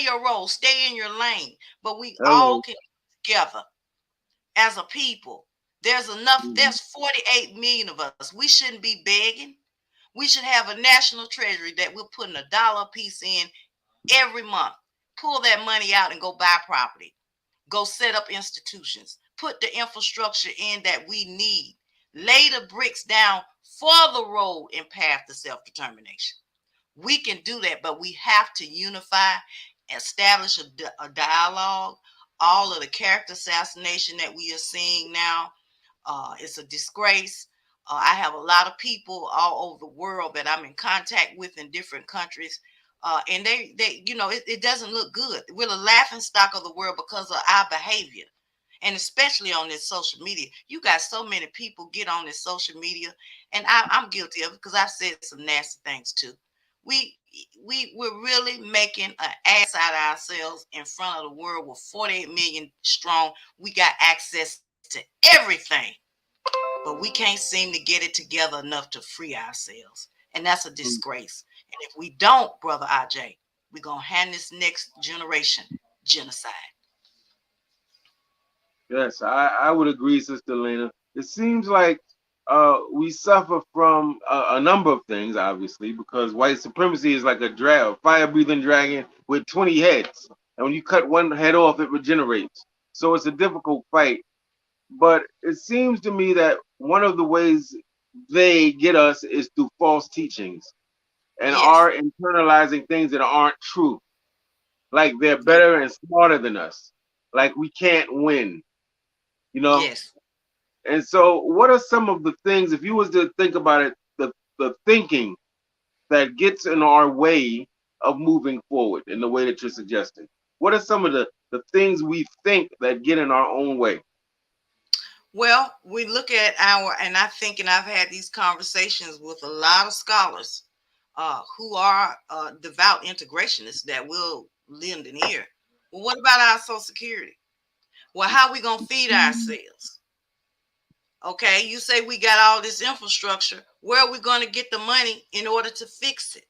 your role, stay in your lane. But we all Hello. can together as a people. There's enough. Mm-hmm. There's 48 million of us. We shouldn't be begging. We should have a national treasury that we're putting $1 a piece in every month. Pull that money out and go buy property. Go set up institutions. Put the infrastructure in that we need. Lay the bricks down for the road and path to self-determination. We can do that, but we have to unify, establish a dialogue. All of the character assassination that we are seeing now, it's a disgrace. I have a lot of people all over the world that I'm in contact with in different countries. And it doesn't look good. We're the laughing stock of the world because of our behavior. And especially on this social media, you got so many people get on this social media, and I'm guilty of it because I've said some nasty things too. We we're really making an ass out of ourselves in front of the world. With 48 million strong, we got access to everything, but we can't seem to get it together enough to free ourselves. And that's a disgrace. And if we don't, Brother IJ, we're going to hand this next generation genocide. Yes, I would agree, Sister Lena. It seems like we suffer from a number of things, obviously, because white supremacy is like a fire-breathing dragon with 20 heads. And when you cut one head off, it regenerates. So it's a difficult fight. But it seems to me that one of the ways they get us is through false teachings and Yes. are internalizing things that aren't true. Like they're Yes. better and smarter than us. Like we can't win, you know? Yes. And so, what are some of the things, if you was to think about it, the thinking that gets in our way of moving forward in the way that you're suggesting? What are some of the things we think that get in our own way? Well, we look at and I think, and I've had these conversations with a lot of scholars who are devout integrationists that will lend an ear. Well, what about our Social Security? Well, how are we going to feed ourselves? Okay, you say we got all this infrastructure. Where are we going to get the money in order to fix it?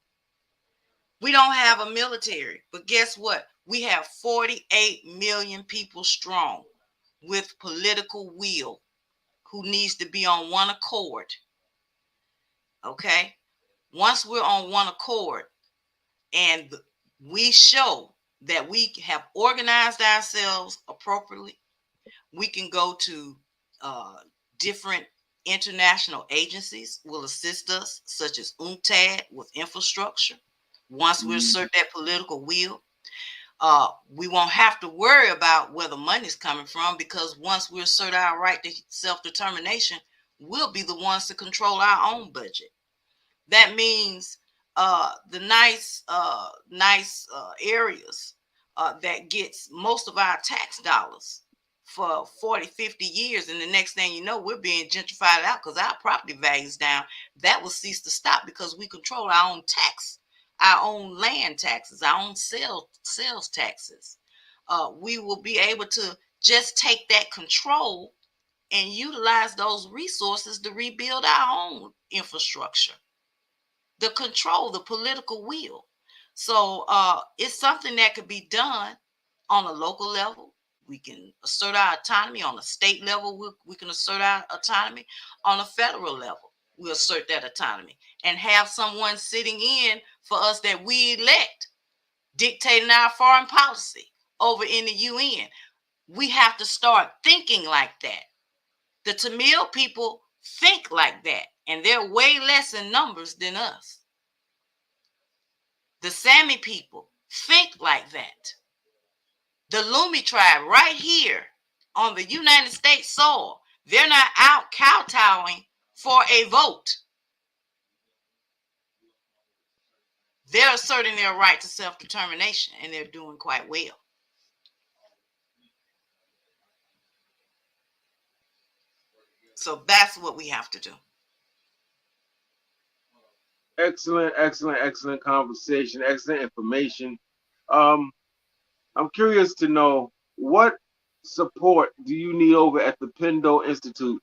We don't have a military, but guess what? We have 48 million people strong with political will who needs to be on one accord. Okay, once we're on one accord and we show that we have organized ourselves appropriately, we can go to uh, different international agencies will assist us, such as UNCTAD with infrastructure. Once we Mm-hmm. assert that political will, We won't have to worry about where the money's coming from, because once we assert our right to self-determination, we'll be the ones to control our own budget. That means the nice areas that gets most of our tax dollars for 40, 50 years, and the next thing you know, we're being gentrified out because our property value's down. That will cease to stop because we control our own tax, our own land taxes, our own sales taxes. We will be able to just take that control and utilize those resources to rebuild our own infrastructure, the control, the political will. So it's something that could be done on a local level. We can assert our autonomy on a state level. We can assert our autonomy on a federal level. We assert that autonomy and have someone sitting in for us that we elect, dictating our foreign policy over in the UN. We have to start thinking like that. The Tamil people think like that, and they're way less in numbers than us. The Sami people think like that. The Lumi tribe right here on the United States soil, they're not out kowtowing for a vote. They're asserting their right to self-determination, and they're doing quite well. So that's what we have to do. Excellent conversation. Excellent information. Um, I'm curious to know, what support do you need over at the Pendo Institute?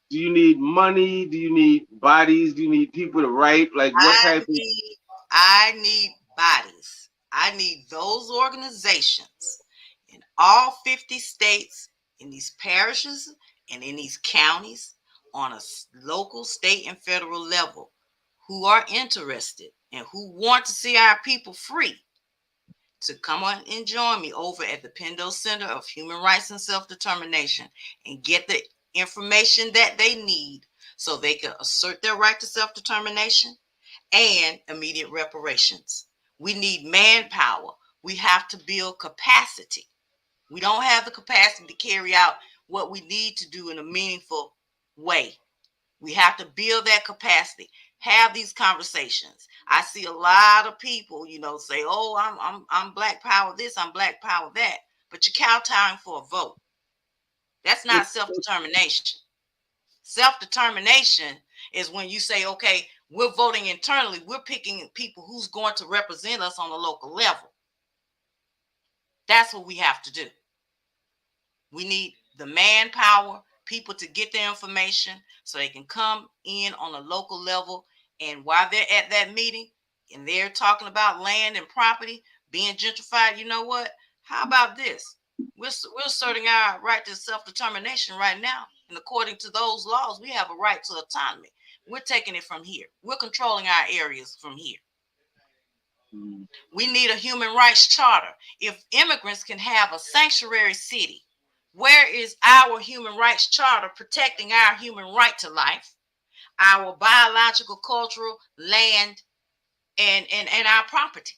Do you need money? Do you need bodies? Do you need people to write? Like, what I type of? need I need bodies. I need those organizations in all 50 states, in these parishes and in these counties, on a local, state, and federal level, who are interested and who want to see our people free, to come on and join me over at the Pendo Center of Human Rights and Self-Determination and get the information that they need so they can assert their right to self-determination and immediate reparations. We need manpower. We have to build capacity. We don't have the capacity to carry out what we need to do in a meaningful way. We have to build that capacity. Have these conversations. I see a lot of people, say, "Oh, I'm Black Power this, I'm Black Power that," but you're kowtowing for a vote. That's not self-determination. Self-determination is when you say, "Okay, we're voting internally. We're picking people who's going to represent us on a local level." That's what we have to do. We need the manpower, people to get their information so they can come in on a local level. And while they're at that meeting and they're talking about land and property being gentrified, you know what? How about this? We're asserting our right to self-determination right now. And according to those laws, we have a right to autonomy. We're taking it from here. We're controlling our areas from here. We need a human rights charter. If immigrants can have a sanctuary city, where is our human rights charter protecting our human right to life, our biological, cultural, land, and our property?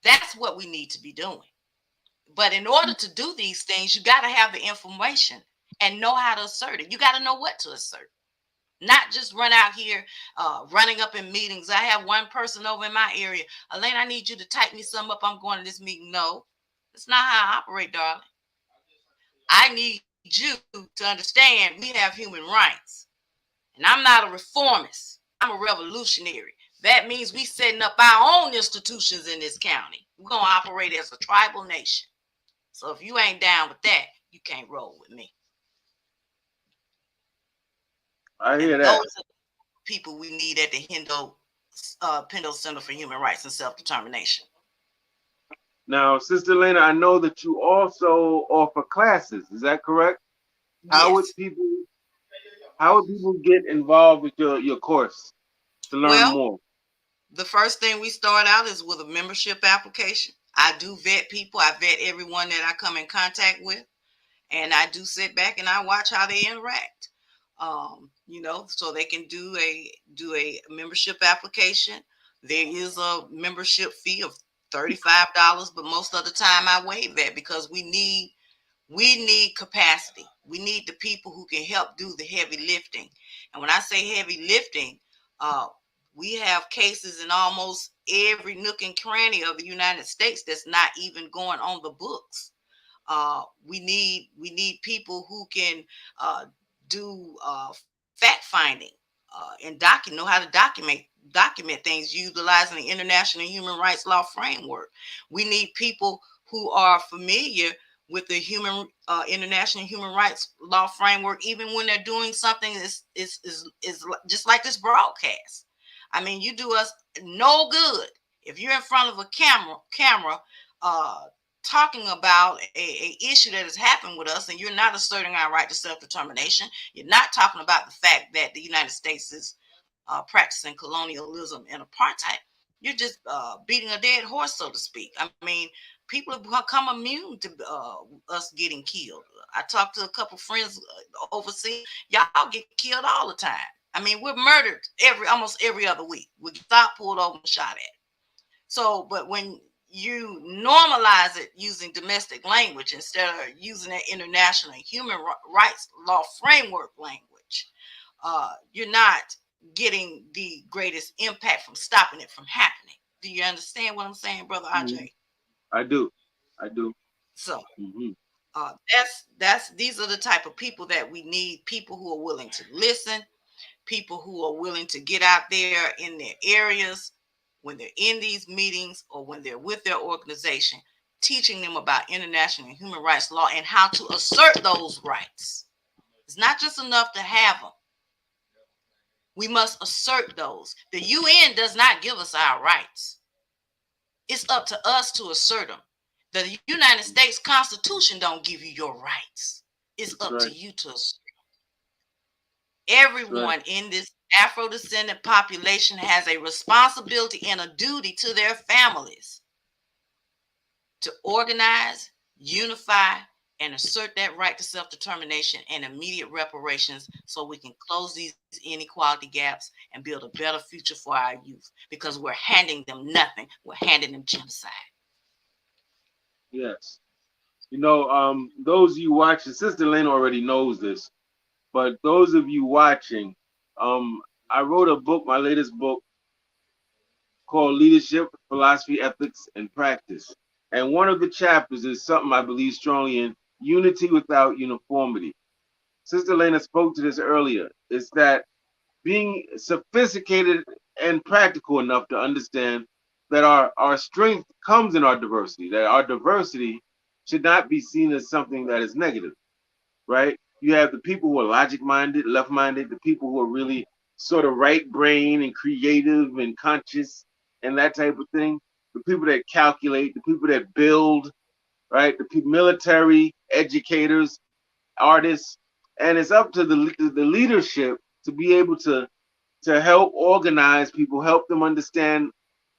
That's what we need to be doing. But in order to do these things, you got to have the information and know how to assert it. You got to know what to assert. Not just run out here running up in meetings. I have one person over in my area. "Elaina, I need you to type me something up. I'm going to this meeting." No, that's not how I operate, darling. I need you to understand we have human rights. And I'm not a reformist. I'm a revolutionary. That means we setting up our own institutions in this county. We're going to operate as a tribal nation. So if you ain't down with that, you can't roll with me. I hear And that. those are the people we need at the Pendo Center for Human Rights and Self-Determination. Now, Sister Elaina, I know that you also offer classes. Is that correct? How would Yes. people get involved with your course to learn Well, more? the first thing we start out is with a membership application. I do vet people. I vet everyone that I come in contact with, and I do sit back and I watch how they interact. So they can do a membership application. There is a membership fee of $35, but most of the time I waive that because we need capacity. We need the people who can help do the heavy lifting. And when I say heavy lifting, uh, we have cases in almost every nook and cranny of the United States that's not even going on the books. We need people who can do fact finding and know how to document things utilizing the international human rights law framework. We need people who are familiar with the human international human rights law framework, even when they're doing something is just like this broadcast. I mean, you do us no good if you're in front of a camera uh, talking about a issue that has happened with us, and you're not asserting our right to self-determination. You're not talking about the fact that the United States is practicing colonialism and apartheid. You're just beating a dead horse, so to speak. I mean, people have become immune to us getting killed. I talked to a couple friends overseas. Y'all get killed all the time. I mean, we're murdered almost every other week. We get stopped, pulled over, and shot at. So, but when you normalize it using domestic language instead of using that international human rights law framework language, you're not getting the greatest impact from stopping it from happening. Do you understand what I'm saying, Brother Mhm. Aj? I do. I do. So Hmm. that's these are the type of people that we need. People who are willing to listen, people who are willing to get out there in their areas when they're in these meetings or when they're with their organization, teaching them about international human rights law and how to assert those rights. It's not just enough to have them. We must assert those. The UN does not give us our rights. It's up to us to assert them. The United States Constitution don't give you your rights. It's That's up to right. you to assert. That's right. Everyone in this Afro descendant population has a responsibility and a duty to their families to organize, unify, and assert that right to self-determination and immediate reparations so we can close these inequality gaps and build a better future for our youth, because we're handing them nothing. We're handing them genocide. Yes. Those of you watching, Sister Lane already knows this, but those of you watching, I wrote a book, my latest book, called Leadership, Philosophy, Ethics, and Practice. And one of the chapters is something I believe strongly in: unity without uniformity. Sister Lena spoke to this earlier. It's that being sophisticated and practical enough to understand that our strength comes in our diversity, that our diversity should not be seen as something that is negative, right? You have the people who are logic minded, left minded, the people who are really sort of right brain and creative and conscious and that type of thing, the people that calculate, the people that build, right? The military, educators, artists, and it's up to the leadership to be able to help organize people, help them understand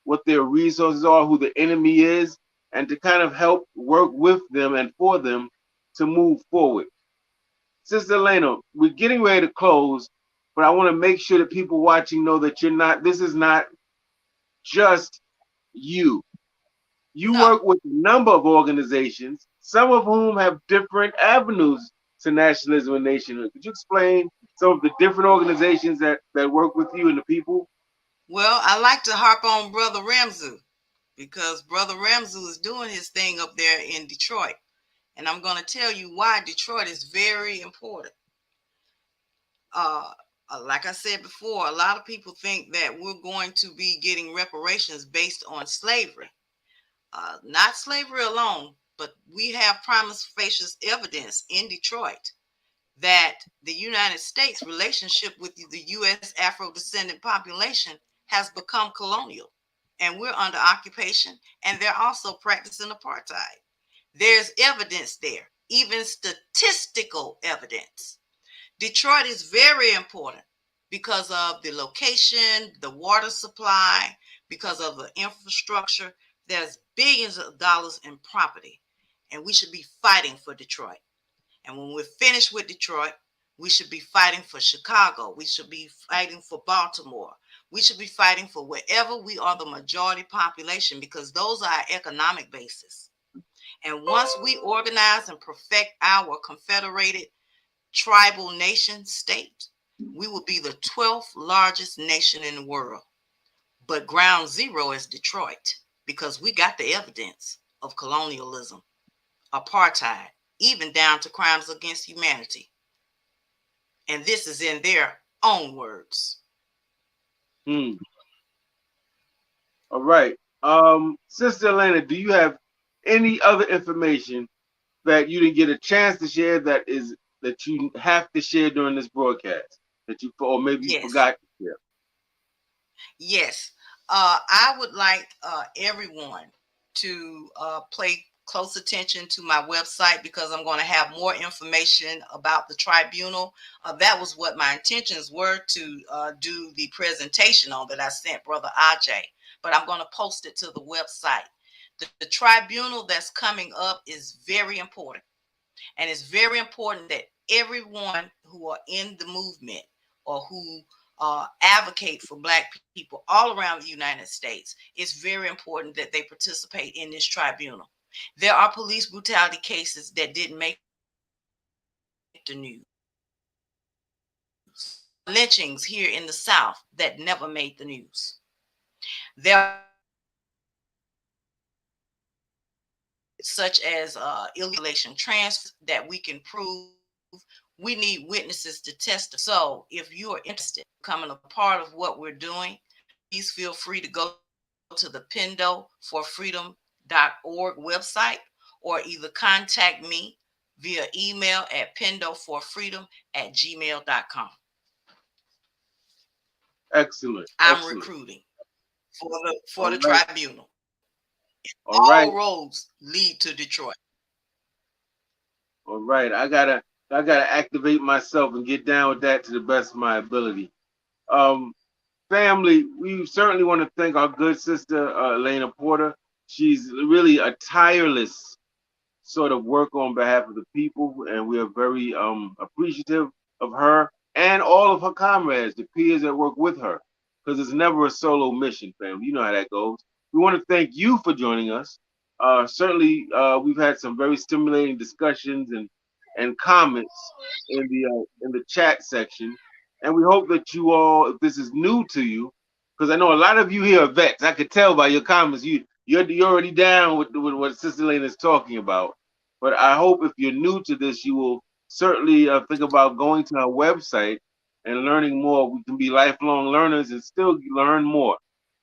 what their resources are, who the enemy is, and to kind of help work with them and for them to move forward. Sister Elena, we're getting ready to close, but I want to make sure that people watching know that this is not just you. You No. work with a number of organizations, some of whom have different avenues to nationalism and nationhood. Could you explain some of the different organizations that work with you and the people? Well, I like to harp on Brother Ramsey because Brother Ramsey is doing his thing up there in Detroit. And I'm going to tell you why Detroit is very important. Uh, like I said before, a lot of people think that we're going to be getting reparations based on slavery. Not slavery alone, but we have prima facie evidence in Detroit that the United States relationship with the U.S. Afro descendant population has become colonial, and we're under occupation, and they're also practicing apartheid. There's evidence there, even statistical evidence. Detroit is very important because of the location, the water supply, because of the infrastructure. There's billions of dollars in property, and we should be fighting for Detroit. And when we're finished with Detroit, we should be fighting for Chicago. We should be fighting for Baltimore. We should be fighting for wherever we are the majority population, because those are our economic basis. And once we organize and perfect our confederated tribal nation state, we will be the 12th largest nation in the world. But ground zero is Detroit, because we got the evidence of colonialism, apartheid, even down to crimes against humanity. And this is in their own words. Hmm. All right. Sister Elaina, do you have any other information that you didn't get a chance to share that you have to share during this broadcast that you or maybe you Yes, forgot to share? yes. I would like everyone to pay close attention to my website, because I'm going to have more information about the tribunal. That was what my intentions were to do the presentation on that I sent Brother Ajay, but I'm going to post it to the website. The tribunal that's coming up is very important. And it's very important that everyone who are in the movement, or who advocate for Black people all around the United States, it's very important that they participate in this tribunal. There are police brutality cases that didn't make the news. There are lynchings here in the South that never made the news. There are such as illegal transfer that we can prove. We need witnesses to testify. So if you are interested in becoming a part of what we're doing, please feel free to go to the pendoforfreedom.org website, or either contact me via email at pendoforfreedom@gmail.com. Excellent, I'm excellent. recruiting for All the right, tribunal. all All right, roads lead to Detroit. all right. I gotta activate myself and get down with that to the best of my ability. Um, Family, we certainly want to thank our good sister Elaina Porter. She's really a tireless sort of work on behalf of the people, and we are very appreciative of her and all of her comrades, the peers that work with her, because it's never a solo mission, fam. You know how that goes. We want to thank you for joining us. Certainly, we've had some very stimulating discussions and comments in the chat section, and we hope that you all, if this is new to you, because I know a lot of you here are vets. I could tell by your comments you're already down with what Sister Lane is talking about. But I hope if you're new to this, you will certainly think about going to our website and learning more. We can be lifelong learners and still learn more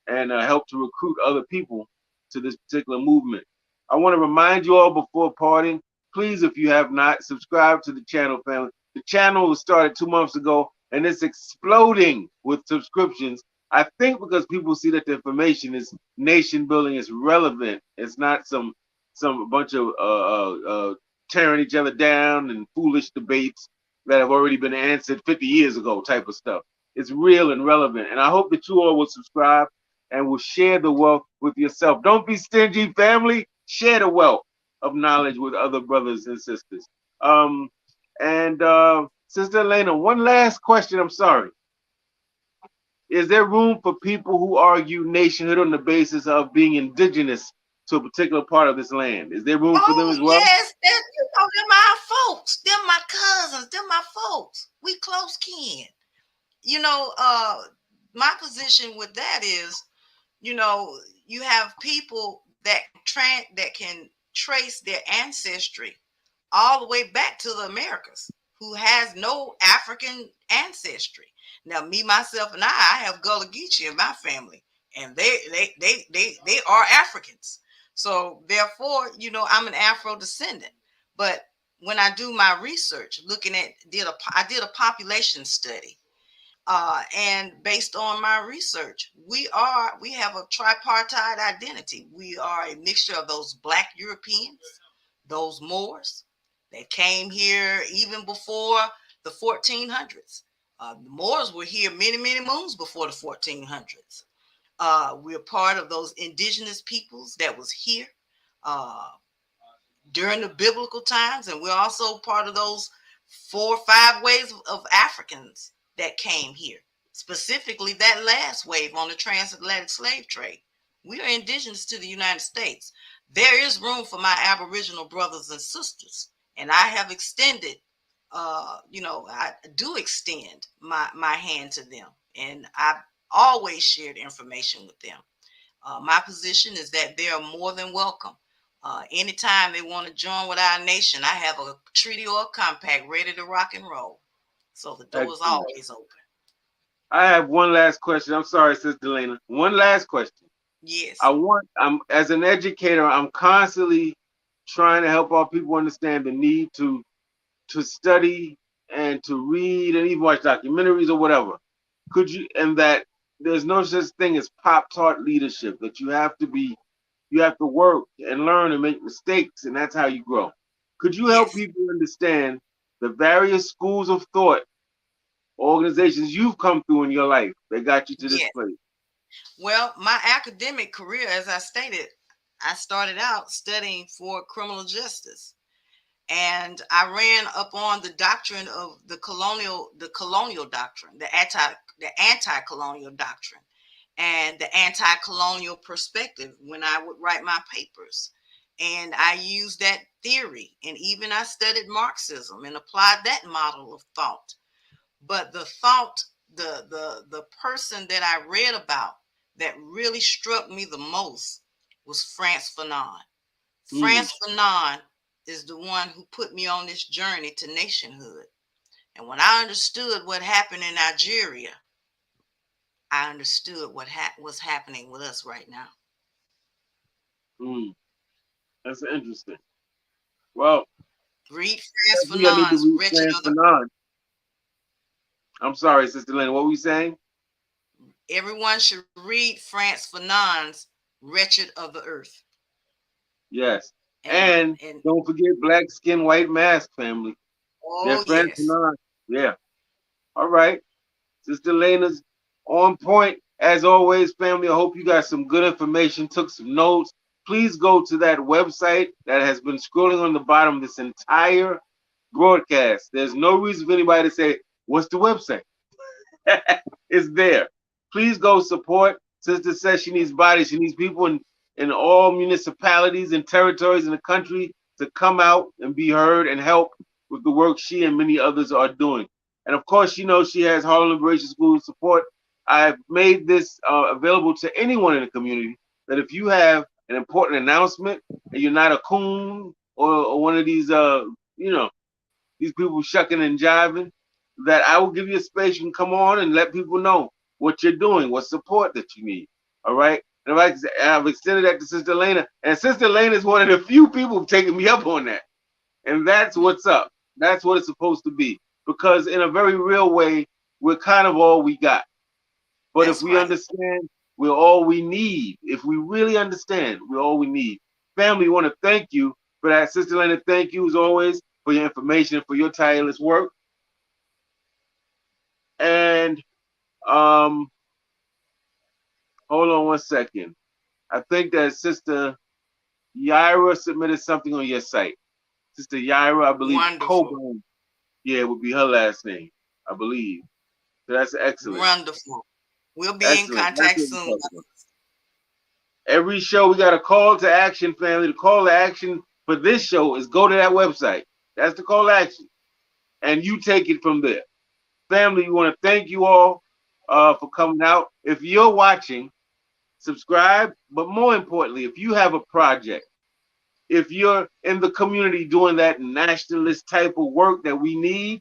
and help to recruit other people to this particular movement. I want to remind you all before parting, please, if you have not, subscribe to the channel, family. The channel was started 2 months ago and it's exploding with subscriptions. I think because people see that the information is nation building, is relevant. It's not some bunch of tearing each other down and foolish debates that have already been answered 50 years ago type of stuff. It's real and relevant. And I hope that you all will subscribe and will share the wealth with yourself. Don't be stingy, family. Share the wealth of knowledge with other brothers and sisters. Um, and Sister Elaina, one last question. I'm sorry. Is there room for people who argue nationhood on the basis of being indigenous to a particular part of this land? Is there room for them Oh as well? yes, them my folks, them my cousins, them my folks. We close kin. You know, my position with that is, you know, you have people that can trace their ancestry all the way back to the Americas, who has no African ancestry. Now, me, myself, and I have Gullah Geechee in my family, and they are Africans. So therefore, you know, I'm an Afro descendant. But when I do my research, I did a population study, and based on my research, we have a tripartite identity. We are a mixture of those Black Europeans, those Moors that came here even before the 1400s. The Moors were here many moons before the 1400s. We're part of those indigenous peoples that was here uh, during the biblical times, and we're also part of those 4 or 5 ways of Africans that came here. specifically that last wave on the transatlantic slave trade. We are indigenous to the United States. There is room for my Aboriginal brothers and sisters, and I have extended, I do extend my hand to them, and I've always shared information with them. My position is that they are more than welcome. Anytime they want to join with our nation, I have a treaty or a compact ready to rock and roll. So the door is Excellent. always open. I have one last question. I'm sorry, Sister Elaina. One last question. Yes, I'm as an educator, I'm constantly trying to help our people understand the need to study and to read and even watch documentaries or whatever. Could you and that there's no such thing as pop tart leadership, that you have to work and learn and make mistakes, and that's how you grow. Could you help yes, people understand the various schools of thought, organizations you've come through in your life that got you to this yes. place? Well, my academic career, as I stated, I started out studying for criminal justice, and I ran up on the doctrine of the colonial doctrine, the anti-colonial doctrine, and the anti-colonial perspective when I would write my papers. And I used that theory, and even I studied Marxism and applied that model of thought. But the thought, the person that I read about that really struck me the most was France Fanon. Mm, France Fanon is the one who put me on this journey to nationhood. And when I understood what happened in Nigeria, I understood what was happening with us right now. mm, that's interesting. Well, Read France maybe I need to Fanon's read Wretched France of the Earth. Fanon. I'm sorry, Sister Lynn. What were you saying? Everyone should read France Fanon's Wretched of the Earth. Yes. And And don't forget Black Skin, White Mask family. They're oh France yes, Fanon. Yeah. All right. Sister Lena's on point. As always, family, I hope you got some good information, took some notes. Please go to that website that has been scrolling on the bottom of this entire broadcast. There's no reason for anybody to say, what's the website? It's there. Please go support. Sister says she needs bodies. She needs people in all municipalities and territories in the country to come out and be heard and help with the work she and many others are doing. And of course, she knows she has Harlem Liberation School support. I've made this available to anyone in the community, that if you have an important announcement and you're not a coon or one of these, you know, these people shucking and jiving, that I will give you a space. You can come on and let people know what you're doing, what support that you need. All right. And I've extended that to Sister Elaina. And Sister Elaina is one of the few people who've taken me up on that. And that's what's up. That's what it's supposed to be. Because in a very real way, we're kind of all we got. But if that's we right. understand, we're all we need. If we really understand, we're all we need. Family, we want to thank you for that. Sister Elaina, thank you as always for your information, for your tireless work. And um, hold on one second. I think that Sister Yaira submitted something on your site. Sister Yaira, I believe Wonderful, Coburn, yeah, would be her last name, I believe. So that's excellent. wonderful. We'll be in Excellent. That's contact what we're soon. talking about. Every show we got a call to action, family. The call to action for this show is go to that website. That's the call to action. And you take it from there. Family, we want to thank you all for coming out. If you're watching, subscribe. But more importantly, if you have a project, if you're in the community doing that nationalist type of work that we need,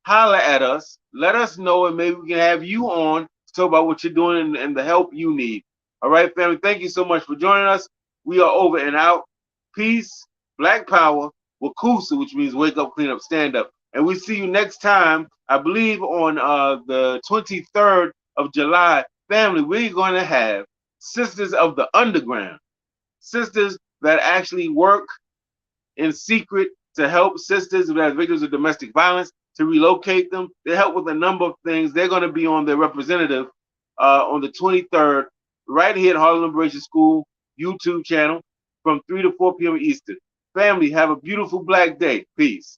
holler at us. Let us know, and maybe we can have you on to talk about what you're doing and the help you need. All right, family. Thank you so much for joining us. We are over and out. Peace, Black Power, Wakusa, which means wake up, clean up, stand up. And we see you next time, I believe on the 23rd of July. Family, we're going to have Sisters of the Underground, sisters that actually work in secret to help sisters who have victims of domestic violence, to relocate them. They help with a number of things. They're going to be on their representative on the 23rd, right here at Harlem Liberation School YouTube channel from 3 to 4 p.m. Eastern. Family, have a beautiful Black day. Peace.